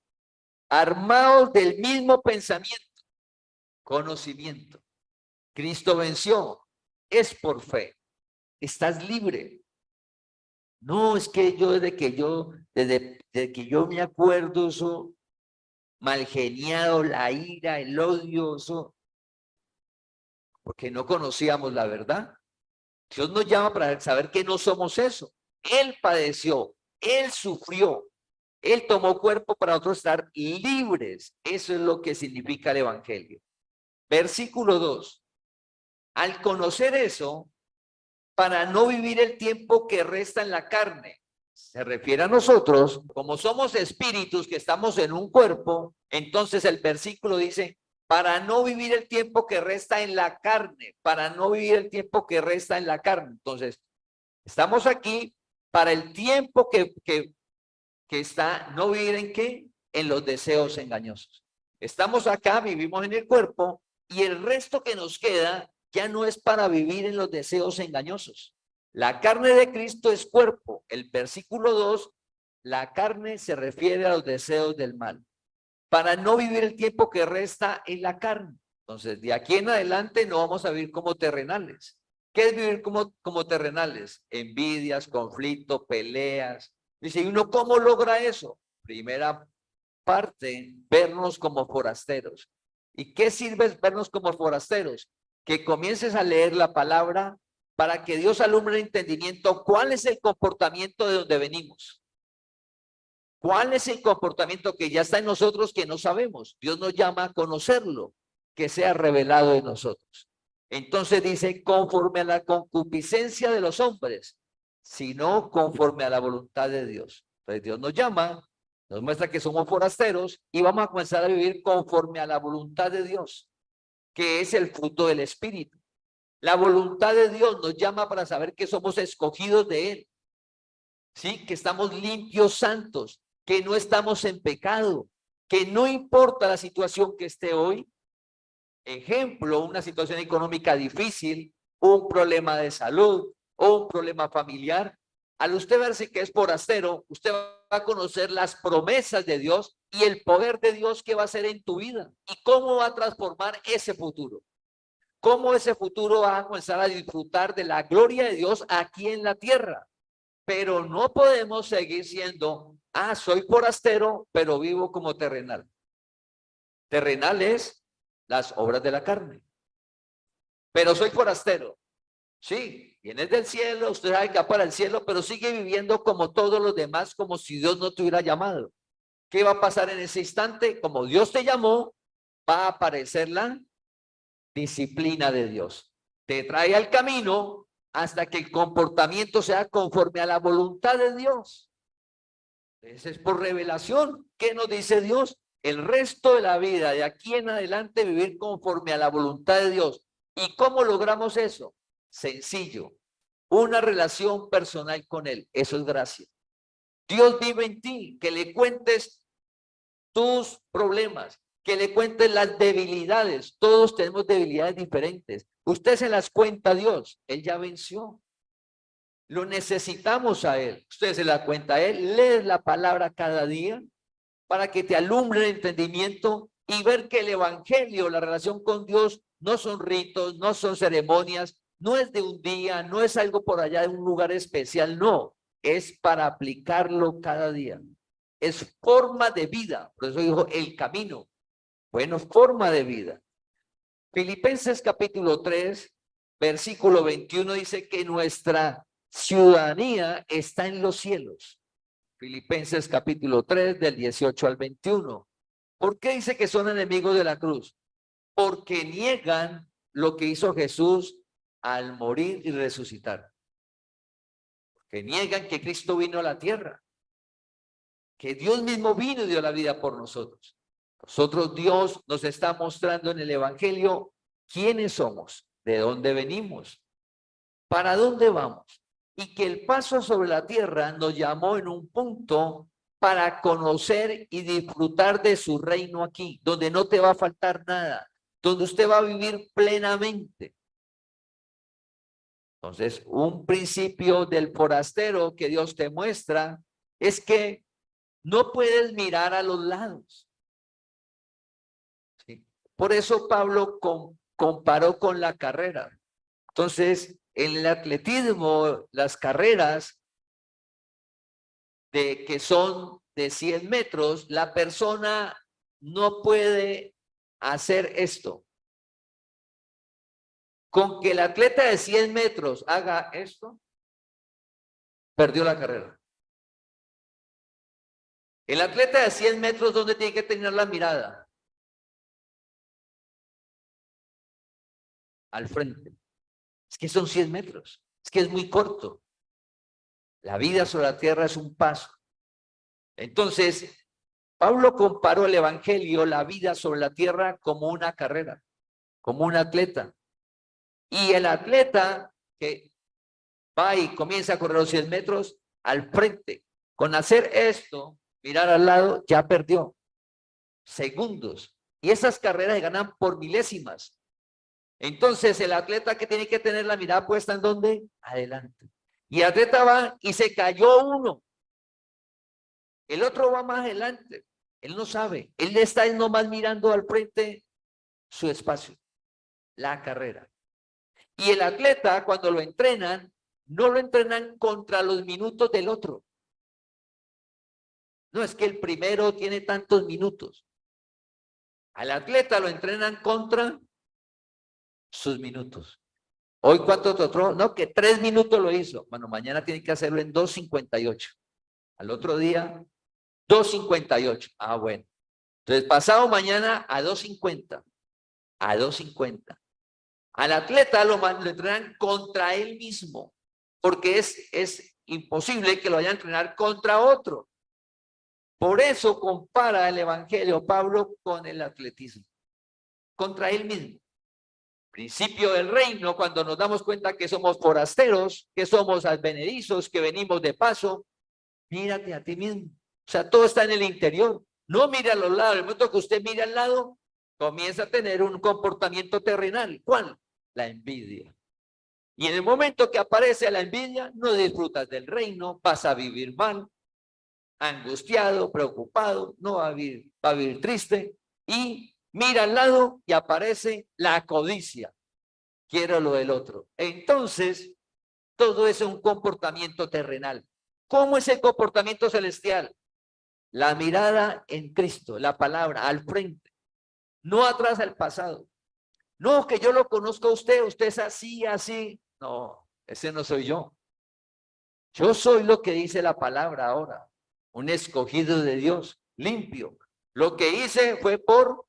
armados del mismo pensamiento, conocimiento. Cristo venció. Es por fe. Estás libre. No, es que yo desde que yo me acuerdo, eso malgeniado, la ira, el odio, eso, porque no conocíamos la verdad. Dios nos llama para saber que no somos eso. Él padeció, Él sufrió, Él tomó cuerpo para nosotros estar libres. Eso es lo que significa el Evangelio. Versículo 2. Al conocer eso, para no vivir el tiempo que resta en la carne, se refiere a nosotros, como somos espíritus que estamos en un cuerpo, entonces el versículo dice, para no vivir el tiempo que resta en la carne, para no vivir el tiempo que resta en la carne. Entonces, estamos aquí para el tiempo que está, no vivir en qué, en los deseos engañosos. Estamos acá, vivimos en el cuerpo y el resto que nos queda ya no es para vivir en los deseos engañosos. La carne de Cristo es cuerpo. El versículo 2, la carne se refiere a los deseos del mal. Para no vivir el tiempo que resta en la carne. Entonces, de aquí en adelante no vamos a vivir como terrenales. ¿Qué es vivir como terrenales? Envidias, conflictos, peleas. Dice, ¿y uno cómo logra eso? Primera parte, vernos como forasteros. ¿Y qué sirve vernos como forasteros? Que comiences a leer la palabra para que Dios alumbre el entendimiento. ¿Cuál es el comportamiento de donde venimos? ¿Cuál es el comportamiento que ya está en nosotros que no sabemos? Dios nos llama a conocerlo, que sea revelado en nosotros. Entonces dice, conforme a la concupiscencia de los hombres, sino conforme a la voluntad de Dios. Entonces Dios nos llama, nos muestra que somos forasteros y vamos a comenzar a vivir conforme a la voluntad de Dios, que es el fruto del Espíritu. La voluntad de Dios nos llama para saber que somos escogidos de Él. Sí, que estamos limpios, santos, que no estamos en pecado, que no importa la situación que esté hoy. Ejemplo, una situación económica difícil, un problema de salud o un problema familiar. Al usted verse que es forastero, usted va a conocer las promesas de Dios y el poder de Dios que va a hacer en tu vida y cómo va a transformar ese futuro. Cómo ese futuro va a comenzar a disfrutar de la gloria de Dios aquí en la tierra. Pero no podemos seguir siendo, soy forastero, pero vivo como terrenal. Terrenal es las obras de la carne. Pero soy forastero. Sí, vienes del cielo, usted sabe que va para el cielo, pero sigue viviendo como todos los demás, como si Dios no te hubiera llamado. ¿Qué va a pasar en ese instante? Como Dios te llamó, va a aparecer la disciplina de Dios. Te trae al camino hasta que el comportamiento sea conforme a la voluntad de Dios. Ese es por revelación. ¿Qué nos dice Dios? El resto de la vida, de aquí en adelante, vivir conforme a la voluntad de Dios. ¿Y cómo logramos eso? Sencillo. Una relación personal con Él. Eso es gracia. Dios vive en ti, que le cuentes tus problemas, que le cuentes las debilidades. Todos tenemos debilidades diferentes. Usted se las cuenta a Dios. Él ya venció. Lo necesitamos a Él. Usted se la cuenta a Él. Lees la palabra cada día para que te alumbre el entendimiento y ver que el evangelio, la relación con Dios, no son ritos, no son ceremonias, no es de un día, no es algo por allá de un lugar especial, no. Es para aplicarlo cada día. Es forma de vida. Por eso dijo el camino. Bueno, forma de vida. Filipenses capítulo 3, versículo 21 dice que nuestra ciudadanía está en los cielos. Filipenses capítulo 3 del 18 al 21. ¿Por qué dice que son enemigos de la cruz? Porque niegan lo que hizo Jesús al morir y resucitar. Que niegan que Cristo vino a la tierra, que Dios mismo vino y dio la vida por nosotros. Nosotros, Dios nos está mostrando en el evangelio quiénes somos, de dónde venimos, para dónde vamos, y que el paso sobre la tierra nos llamó en un punto para conocer y disfrutar de su reino aquí, donde no te va a faltar nada, donde usted va a vivir plenamente. Entonces, un principio del forastero que Dios te muestra es que no puedes mirar a los lados. ¿Sí? Por eso Pablo comparó con la carrera. Entonces, en el atletismo, las carreras que son de 100 metros, la persona no puede hacer esto. Con que el atleta de 100 metros haga esto, perdió la carrera. El atleta de 100 metros, ¿dónde tiene que tener la mirada? Al frente. Es que son 100 metros. Es que es muy corto. La vida sobre la tierra es un paso. Entonces, Pablo comparó el evangelio, la vida sobre la tierra, como una carrera, como un atleta. Y el atleta que va y comienza a correr los 100 metros, al frente, con hacer esto, mirar al lado, ya perdió. Segundos. Y esas carreras se ganan por milésimas. Entonces, el atleta que tiene que tener la mirada puesta en ¿dónde? Adelante. Y el atleta va y se cayó uno. El otro va más adelante. Él no sabe. Él está nomás mirando al frente su espacio, la carrera. Y el atleta, cuando lo entrenan, no lo entrenan contra los minutos del otro. No es que el primero tiene tantos minutos. Al atleta lo entrenan contra sus minutos. Hoy, ¿cuánto otro? No, que 3 minutos lo hizo. Bueno, mañana tiene que hacerlo en 2:58. Al otro día, 2:58. Ah, bueno. Entonces, pasado mañana a 2:50. A 2:50. Al atleta lo entrenan contra él mismo, porque es imposible que lo vayan a entrenar contra otro. Por eso compara el evangelio Pablo con el atletismo, contra él mismo. Principio del reino, cuando nos damos cuenta que somos forasteros, que somos advenedizos, que venimos de paso, mírate a ti mismo. O sea, todo está en el interior. No mire a los lados. El momento que usted mire al lado, comienza a tener un comportamiento terrenal. ¿Cuál? La envidia. Y en el momento que aparece la envidia, no disfrutas del reino, vas a vivir mal, angustiado, preocupado, no va a vivir triste, y mira al lado y aparece la codicia. Quiero lo del otro. Entonces, todo eso es un comportamiento terrenal. ¿Cómo es el comportamiento celestial? La mirada en Cristo, la palabra al frente, no atrás al pasado. No, que yo lo conozco a usted, usted es así, así. No, ese no soy yo. Yo soy lo que dice la palabra ahora, un escogido de Dios, limpio. Lo que hice fue por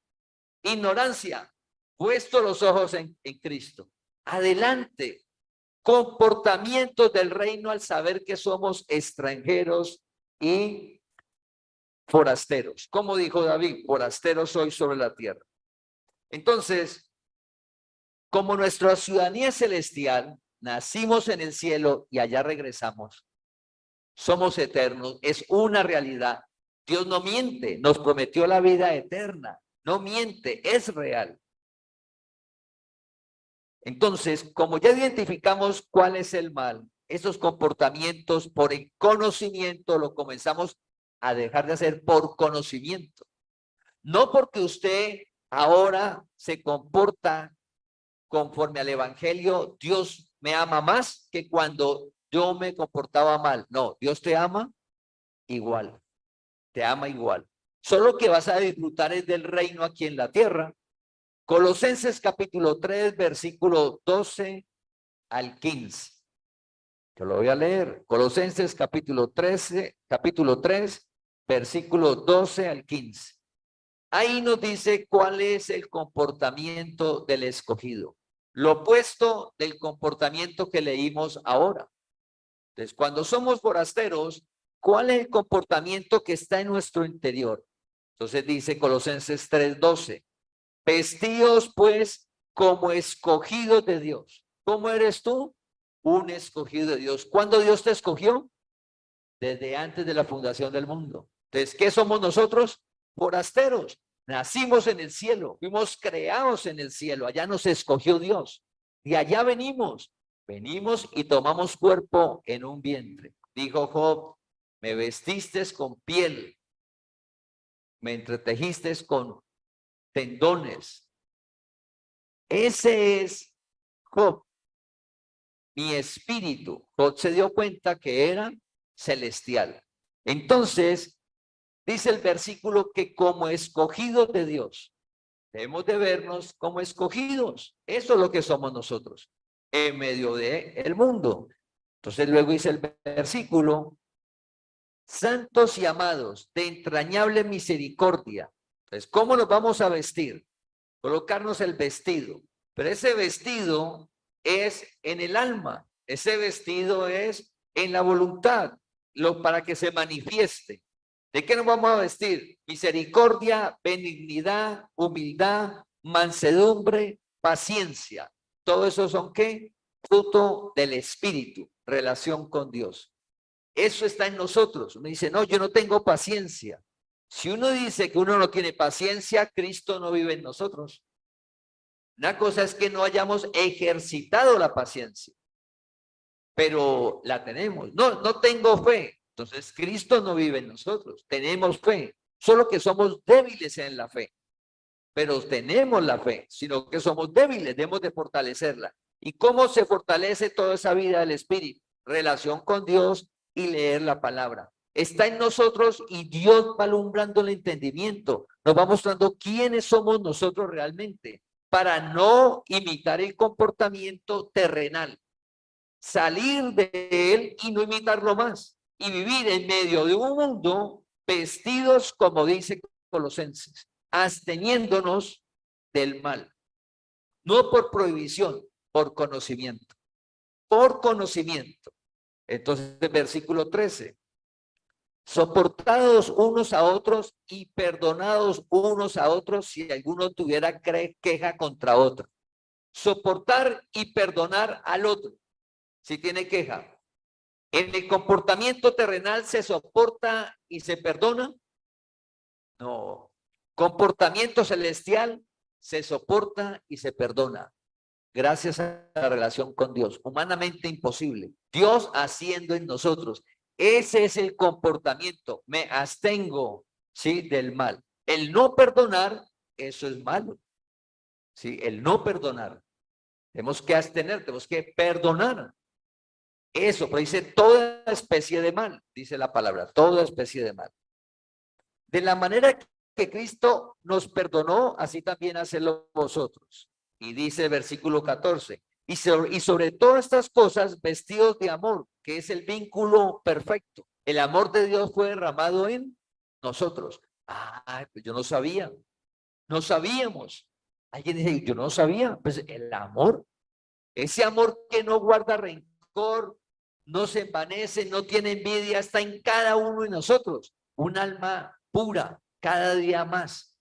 ignorancia, puesto los ojos en Cristo. Adelante, comportamientos del reino al saber que somos extranjeros y forasteros. Como dijo David, forasteros soy sobre la tierra. Entonces, como nuestra ciudadanía es celestial, nacimos en el cielo y allá regresamos. Somos eternos, es una realidad. Dios no miente, nos prometió la vida eterna. No miente, es real. Entonces, como ya identificamos cuál es el mal, esos comportamientos por el conocimiento lo comenzamos a dejar de hacer por conocimiento. No porque usted ahora se comporta conforme al evangelio, Dios me ama más que cuando yo me comportaba mal. No, Dios te ama igual, te ama igual. Solo que vas a disfrutar es del reino aquí en la tierra. Colosenses capítulo 3, versículo 12 al 15. Yo lo voy a leer. Colosenses capítulo 3, versículo 12 al 15. Ahí nos dice cuál es el comportamiento del escogido. Lo opuesto del comportamiento que leímos ahora. Entonces, cuando somos forasteros, ¿cuál es el comportamiento que está en nuestro interior? Entonces dice Colosenses 3:12. Vestidos pues como escogidos de Dios. ¿Cómo eres tú? Un escogido de Dios. ¿Cuándo Dios te escogió? Desde antes de la fundación del mundo. Entonces, ¿qué somos nosotros? Forasteros. Nacimos en el cielo, fuimos creados en el cielo, allá nos escogió Dios. Y allá venimos y tomamos cuerpo en un vientre. Dijo Job, me vestiste con piel, me entretejiste con tendones. Ese es Job, mi espíritu. Job se dio cuenta que era celestial. Entonces, dice el versículo que como escogidos de Dios, debemos de vernos como escogidos. Eso es lo que somos nosotros, en medio del mundo. Entonces luego dice el versículo, santos y amados, de entrañable misericordia. Entonces, ¿cómo nos vamos a vestir? Colocarnos el vestido. Pero ese vestido es en el alma. Ese vestido es en la voluntad, para que se manifieste. ¿De qué nos vamos a vestir? Misericordia, benignidad, humildad, mansedumbre, paciencia. Todo eso son ¿qué? Fruto del Espíritu, relación con Dios. Eso está en nosotros. Uno dice, no, yo no tengo paciencia. Si uno dice que uno no tiene paciencia, Cristo no vive en nosotros. Una cosa es que no hayamos ejercitado la paciencia, pero la tenemos. No, no tengo fe. Entonces, Cristo no vive en nosotros. Tenemos fe, solo que somos débiles en la fe. Pero tenemos la fe, sino que somos débiles, debemos de fortalecerla. ¿Y cómo se fortalece toda esa vida del Espíritu? Relación con Dios y leer la palabra. Está en nosotros y Dios va alumbrando el entendimiento. Nos va mostrando quiénes somos nosotros realmente para no imitar el comportamiento terrenal. Salir de él y no imitarlo más. Y vivir en medio de un mundo vestidos, como dice Colosenses, absteniéndonos del mal. No por prohibición, por conocimiento. Por conocimiento. Entonces, versículo 13. Soportados unos a otros y perdonados unos a otros si alguno tuviera queja contra otro. Soportar y perdonar al otro si tiene queja. ¿En el comportamiento terrenal se soporta y se perdona? No. Comportamiento celestial se soporta y se perdona. Gracias a la relación con Dios. Humanamente imposible. Dios haciendo en nosotros. Ese es el comportamiento. Me abstengo, ¿sí? Del mal. El no perdonar, eso es malo. ¿Sí? El no perdonar. Tenemos que abstener, tenemos que perdonar. Eso, pero dice toda especie de mal, dice la palabra, toda especie de mal. De la manera que Cristo nos perdonó, así también hacedlo vosotros. Y dice el versículo 14, y sobre todas estas cosas, vestidos de amor, que es el vínculo perfecto. El amor de Dios fue derramado en nosotros. Pues yo no sabía, no sabíamos. Alguien dice, yo no sabía, pues el amor Ese amor que no guarda rencor, no se envanece, no tiene envidia, está en cada uno de nosotros. Un alma pura, cada día más.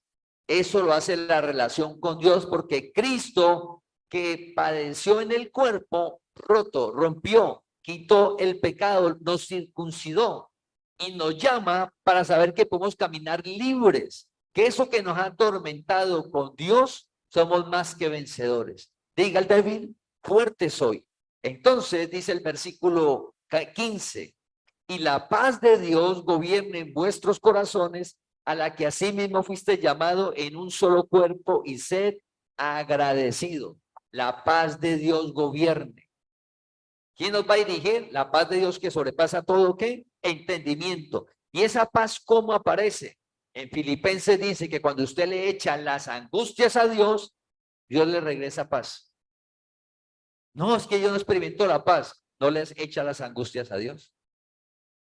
Eso lo hace la relación con Dios, porque Cristo, que padeció en el cuerpo, roto, rompió, quitó el pecado, nos circuncidó y nos llama para saber que podemos caminar libres, que eso que nos ha atormentado con Dios, somos más que vencedores. Diga el débil, fuerte soy. Entonces dice el versículo 15, y la paz de Dios gobierne en vuestros corazones, a la que asimismo fuiste llamado en un solo cuerpo, y sed agradecido. La paz de Dios gobierne. ¿Quién nos va a dirigir? La paz de Dios que sobrepasa todo, ¿qué? Entendimiento. ¿Y esa paz cómo aparece? En Filipenses dice que cuando usted le echa las angustias a Dios, Dios le regresa paz. No, es que yo no experimento la paz. No les echa las angustias a Dios.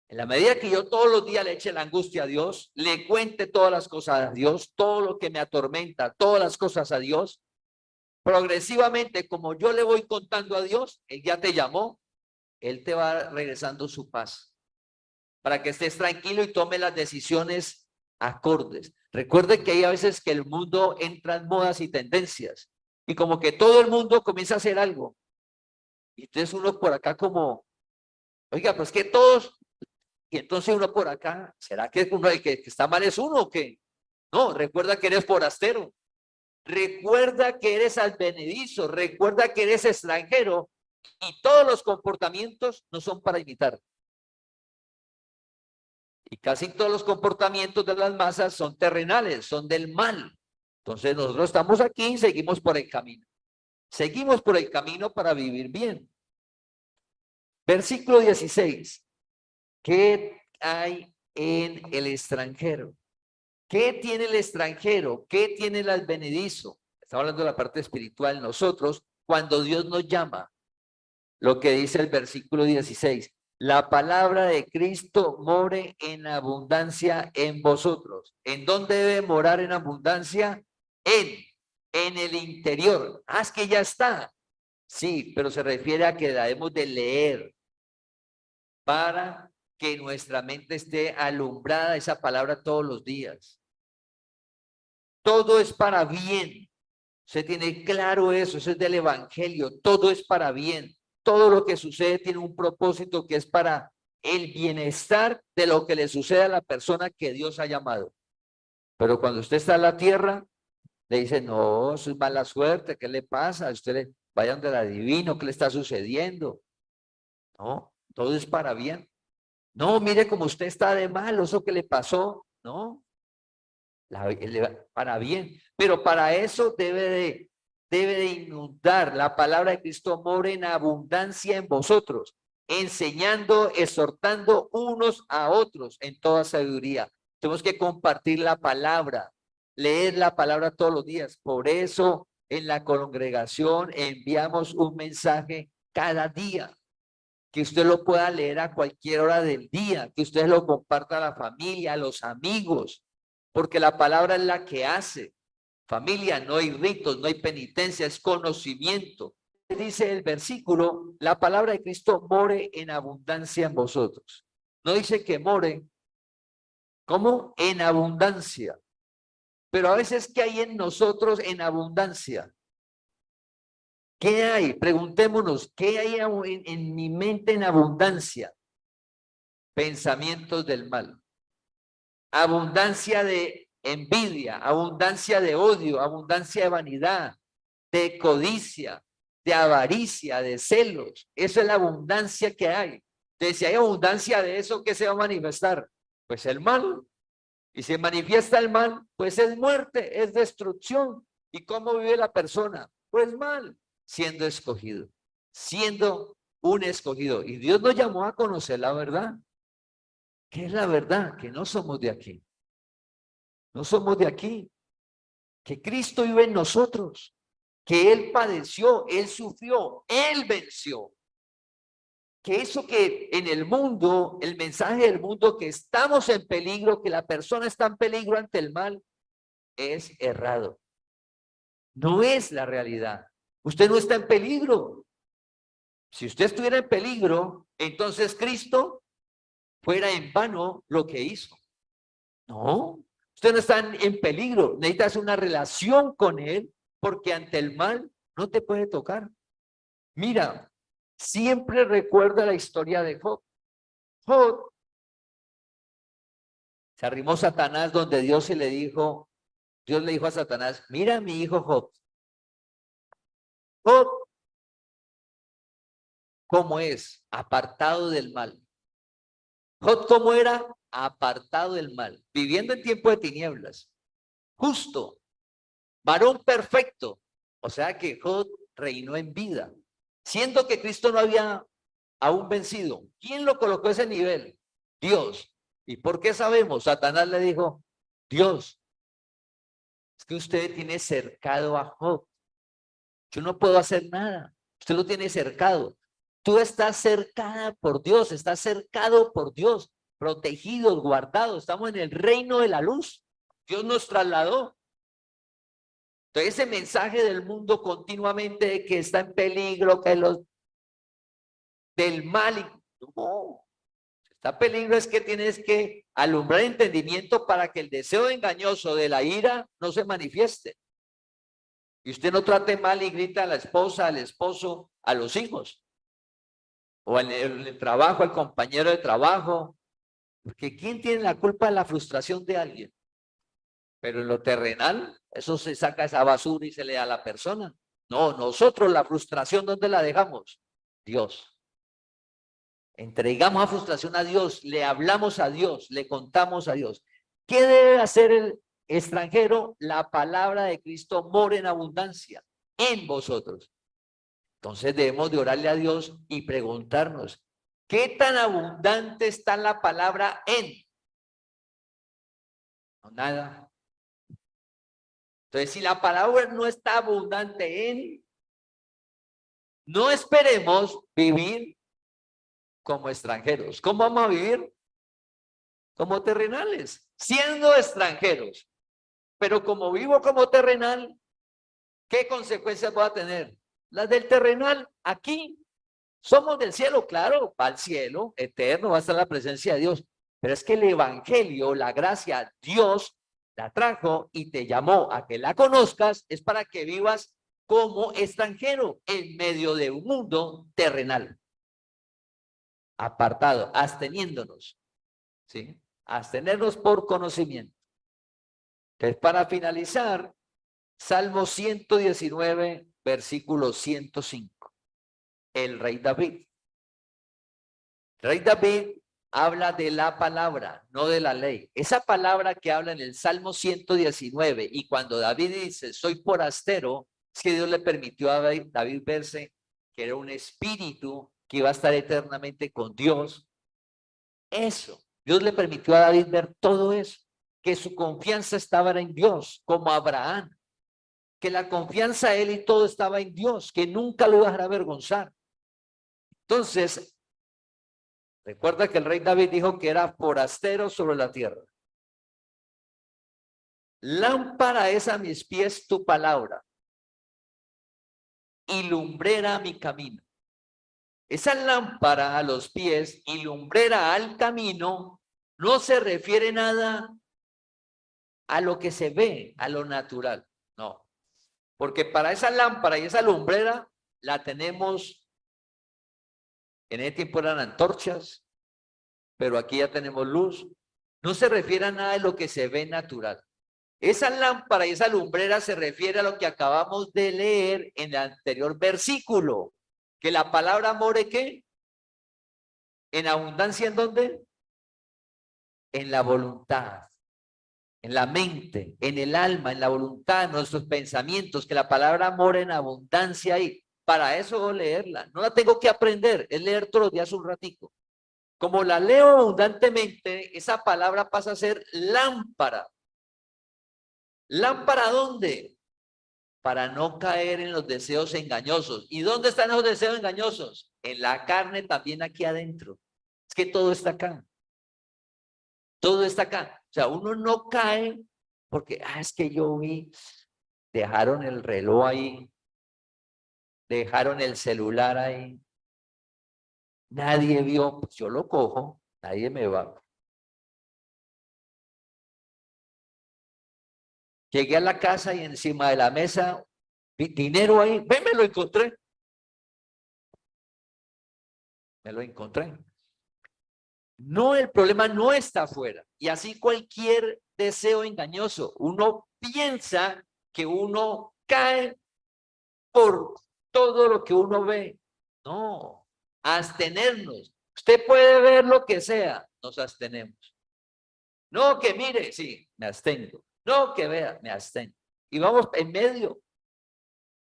En la medida que yo todos los días le eche la angustia a Dios, le cuente todas las cosas a Dios, todo lo que me atormenta, todas las cosas a Dios, progresivamente, como yo le voy contando a Dios, Él ya te llamó, Él te va regresando su paz, para que estés tranquilo y tome las decisiones acordes. Recuerde que hay a veces que el mundo entra en modas y tendencias, y como que todo el mundo comienza a hacer algo. Y entonces uno por acá como, oiga, pues que todos... Y entonces uno por acá, ¿será que uno el que está mal es uno o qué? No, recuerda que eres forastero. Recuerda que eres advenedizo. Recuerda que eres extranjero. Y todos los comportamientos no son para imitar. Y casi todos los comportamientos de las masas son terrenales, son del mal. Entonces nosotros estamos aquí y seguimos por el camino. Seguimos por el camino para vivir bien. Versículo 16. ¿Qué hay en el extranjero? ¿Qué tiene el extranjero? ¿Qué tiene el advenedizo? Estamos hablando de la parte espiritual. Nosotros, cuando Dios nos llama, lo que dice el versículo 16, la palabra de Cristo more en abundancia en vosotros. ¿En dónde debe morar en abundancia? En el interior. Ah, es que ya está. Sí, pero se refiere a que la debemos de leer para que nuestra mente esté alumbrada esa palabra todos los días. Todo es para bien. Usted tiene claro eso es del evangelio. Todo es para bien. Todo lo que sucede tiene un propósito que es para el bienestar de lo que le sucede a la persona que Dios ha llamado. Pero cuando usted está en la tierra, le dice, no, eso es mala suerte, ¿qué le pasa? Usted le vaya donde el adivino, ¿qué le está sucediendo? No, todo es para bien. No, mire cómo usted está de malo, eso que le pasó, no, para bien, pero para eso debe de inundar la palabra de Cristo more en abundancia en vosotros, enseñando, exhortando unos a otros en toda sabiduría. Tenemos que compartir la palabra, leer la palabra todos los días. Por eso en la congregación enviamos un mensaje cada día, que usted lo pueda leer a cualquier hora del día, que usted lo comparta a la familia, a los amigos, porque la palabra es la que hace. Familia, no hay ritos, no hay penitencia, es conocimiento. Dice el versículo, la palabra de Cristo more en abundancia en vosotros. No dice que more, ¿cómo? En abundancia. Pero a veces, ¿qué hay en nosotros en abundancia? ¿Qué hay? Preguntémonos, ¿qué hay en mi mente en abundancia? Pensamientos del mal. Abundancia de envidia, abundancia de odio, abundancia de vanidad, de codicia, de avaricia, de celos. Esa es la abundancia que hay. Entonces, si hay abundancia de eso, ¿qué se va a manifestar? Pues el mal. Y si manifiesta el mal, pues es muerte, es destrucción. ¿Y cómo vive la persona? Pues mal, siendo escogido, siendo un escogido. Y Dios nos llamó a conocer la verdad. ¿Qué es la verdad? Que no somos de aquí. No somos de aquí. Que Cristo vive en nosotros. Que Él padeció, Él sufrió, Él venció. Que eso que en el mundo, el mensaje del mundo, que estamos en peligro, que la persona está en peligro ante el mal, es errado. No es la realidad. Usted no está en peligro. Si usted estuviera en peligro, entonces Cristo fuera en vano lo que hizo. No, usted no está en peligro, necesitas una relación con Él, porque ante el mal no te puede tocar. Mira, siempre recuerda la historia de Job. Job se arrimó Satanás donde Dios le dijo a Satanás, mira mi hijo Job. Job, ¿cómo es? Apartado del mal. Job, ¿cómo era? Apartado del mal, viviendo en tiempo de tinieblas, justo, varón perfecto. O sea que Job reinó en vida, siendo que Cristo no había aún vencido. ¿Quién lo colocó a ese nivel? Dios. ¿Y por qué sabemos? Satanás le dijo, Dios, es que usted tiene cercado a Job. Yo no puedo hacer nada. Usted lo tiene cercado. Tú estás cercada por Dios, estás cercado por Dios, protegidos, guardados. Estamos en el reino de la luz. Dios nos trasladó. Entonces ese mensaje del mundo continuamente de que está en peligro, que los del mal, no, está en peligro es que tienes que alumbrar entendimiento para que el deseo engañoso de la ira no se manifieste. Y usted no trate mal y grita a la esposa, al esposo, a los hijos, o en el trabajo, al compañero de trabajo, porque ¿quién tiene la culpa de la frustración de alguien? Pero en lo terrenal, eso se saca esa basura y se le da a la persona. No, nosotros la frustración, ¿dónde la dejamos? Dios. Entregamos la frustración a Dios, le hablamos a Dios, le contamos a Dios. ¿Qué debe hacer el extranjero? La palabra de Cristo mora en abundancia en vosotros. Entonces debemos de orarle a Dios y preguntarnos, ¿qué tan abundante está la palabra en? No, nada. Entonces, si la palabra no está abundante en, no esperemos vivir como extranjeros. ¿Cómo vamos a vivir? Como terrenales, siendo extranjeros. Pero como vivo como terrenal, ¿qué consecuencias voy a tener? Las del terrenal. Aquí somos del cielo, claro, va al cielo eterno, va a estar la presencia de Dios. Pero es que el evangelio, la gracia, Dios la trajo y te llamó a que la conozcas, es para que vivas como extranjero en medio de un mundo terrenal. Apartado, absteniéndonos, ¿sí? Abstenernos por conocimiento. Entonces, para finalizar, Salmo 119, versículo 105. El rey David. El rey David habla de la palabra, no de la ley. Esa palabra que habla en el Salmo 119 y cuando David dice, soy forastero, es que Dios le permitió a David verse que era un espíritu que iba a estar eternamente con Dios. Eso, Dios le permitió a David ver todo eso, que su confianza estaba en Dios, como Abraham, que la confianza él y todo estaba en Dios, que nunca lo iba a dejar avergonzar. Entonces, recuerda que el rey David dijo que era forastero sobre la tierra. Lámpara es a mis pies tu palabra y lumbrera mi camino. Esa lámpara a los pies y lumbrera al camino no se refiere nada a lo que se ve, a lo natural. No, porque para esa lámpara y esa lumbrera la tenemos, en ese tiempo eran antorchas, pero aquí ya tenemos luz. No se refiere a nada de lo que se ve natural. Esa lámpara y esa lumbrera se refiere a lo que acabamos de leer en el anterior versículo, que la palabra more, ¿qué? En abundancia, ¿en dónde? En la voluntad, en la mente, en el alma, en la voluntad, en nuestros pensamientos, que la palabra mora en abundancia ahí. Para eso leerla, no la tengo que aprender, es leer todos los días un ratico. Como la leo abundantemente, esa palabra pasa a ser lámpara. ¿Lámpara dónde? Para no caer en los deseos engañosos. ¿Y dónde están los deseos engañosos? En la carne, también aquí adentro. Es que todo está acá. Todo está acá. O sea, uno no cae porque, es que yo vi, dejaron el reloj ahí, dejaron el celular ahí, Nadie vio, pues yo lo cojo, nadie me va. Llegué a la casa y encima de la mesa, dinero ahí, ven, me lo encontré. Me lo encontré. No, el problema no está afuera. Y así cualquier deseo engañoso. Uno piensa que uno cae por todo lo que uno ve. No, abstenernos. Usted puede ver lo que sea, nos abstenemos. No, que mire, sí, me abstengo. No, que vea, me abstengo. Y vamos en medio.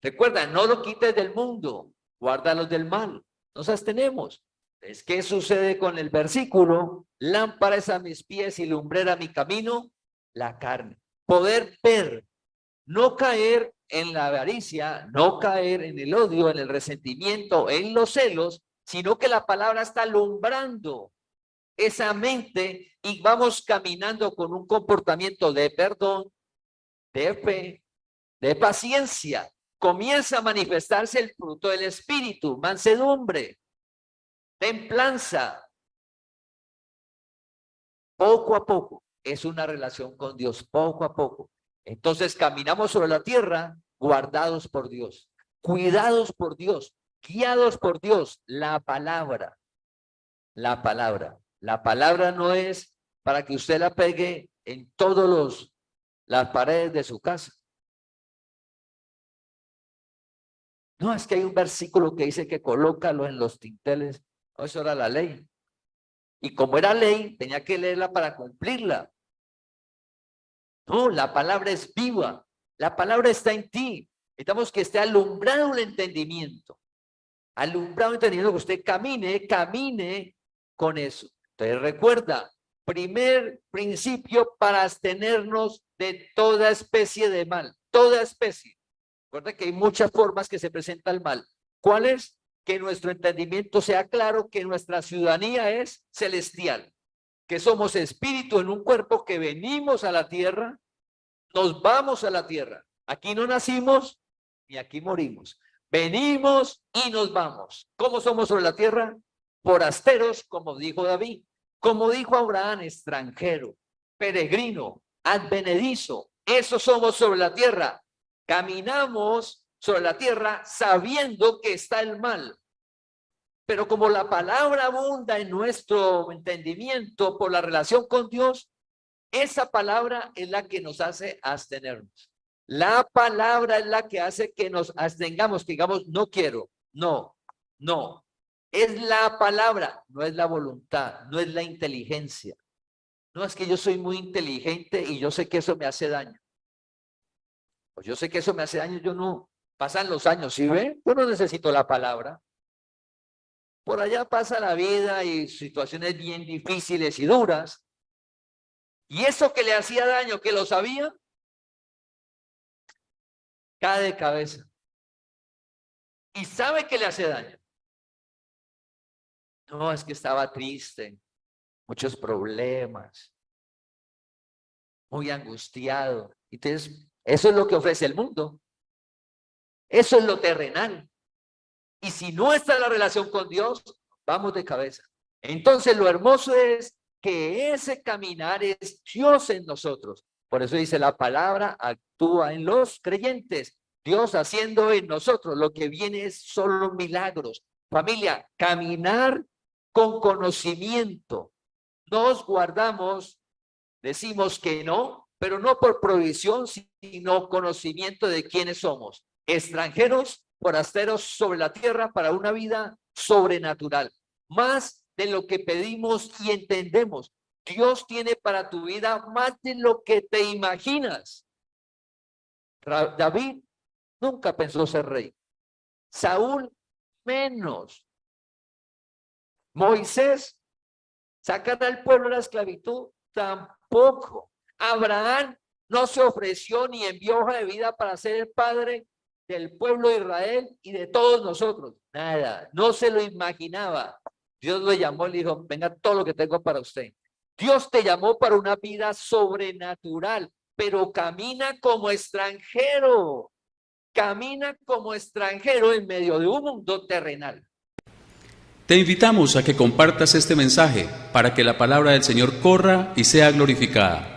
Recuerda, no lo quites del mundo, guárdalos del mal. Nos abstenemos. ¿Qué sucede con el versículo? Lámpara es a mis pies y lumbrera a mi camino, la carne. Poder ver, no caer en la avaricia, no caer en el odio, en el resentimiento, en los celos, sino que la palabra está alumbrando esa mente y vamos caminando con un comportamiento de perdón, de fe, de paciencia. Comienza a manifestarse el fruto del Espíritu, mansedumbre, templanza. Poco a poco, es una relación con Dios, poco a poco. Entonces caminamos sobre la tierra guardados por Dios, cuidados por Dios, guiados por Dios. La palabra, la palabra. La palabra no es para que usted la pegue en todas las paredes de su casa. No, es que hay un versículo que dice que colócalo en los tinteles. No, eso era la ley. Y como era ley, tenía que leerla para cumplirla. No, la palabra es viva. La palabra está en ti. Necesitamos que esté alumbrado el entendimiento. Alumbrado el entendimiento, que usted camine con eso. Entonces recuerda, primer principio para abstenernos de toda especie de mal. Toda especie. Recuerda que hay muchas formas que se presenta el mal. ¿Cuál es? Que nuestro entendimiento sea claro, que nuestra ciudadanía es celestial, que somos espíritu en un cuerpo, que venimos a la tierra, nos vamos a la tierra. Aquí no nacimos ni aquí morimos. Venimos y nos vamos. ¿Cómo somos sobre la tierra? Forasteros, como dijo David, como dijo Abraham, extranjero, peregrino, advenedizo. Eso somos sobre la tierra. Caminamos sobre la tierra sabiendo que está el mal. Pero como la palabra abunda en nuestro entendimiento por la relación con Dios, esa palabra es la que nos hace abstenernos. La palabra es la que hace que nos abstengamos, que digamos, no quiero, no, no. Es la palabra, no es la voluntad, no es la inteligencia. No, es que yo soy muy inteligente y yo sé que eso me hace daño. Pues yo sé que eso me hace daño, yo no. Pasan los años, ¿sí ve? Yo no necesito la palabra. Por allá pasa la vida y situaciones bien difíciles y duras. Y eso que le hacía daño, que lo sabía, cae de cabeza. Y sabe que le hace daño. No, es que estaba triste, muchos problemas, muy angustiado. Entonces, eso es lo que ofrece el mundo. Eso es lo terrenal. Y si no está la relación con Dios, vamos de cabeza. Entonces, lo hermoso es que ese caminar es Dios en nosotros. Por eso dice la palabra, actúa en los creyentes. Dios haciendo en nosotros, lo que viene es solo milagros. Familia, caminar con conocimiento. Nos guardamos, decimos que no, pero no por provisión, sino conocimiento de quiénes somos. Extranjeros, forasteros sobre la tierra para una vida sobrenatural. Más de lo que pedimos y entendemos. Dios tiene para tu vida más de lo que te imaginas. David nunca pensó ser rey. Saúl menos. Moisés, sacar al pueblo de la esclavitud, tampoco. Abraham no se ofreció ni envió hoja de vida para ser el padre del pueblo de Israel y de todos nosotros. Nada, no se lo imaginaba. Dios lo llamó y le dijo, venga todo lo que tengo para usted. Dios te llamó para una vida sobrenatural, pero camina como extranjero. Camina como extranjero en medio de un mundo terrenal. Te invitamos a que compartas este mensaje para que la palabra del Señor corra y sea glorificada.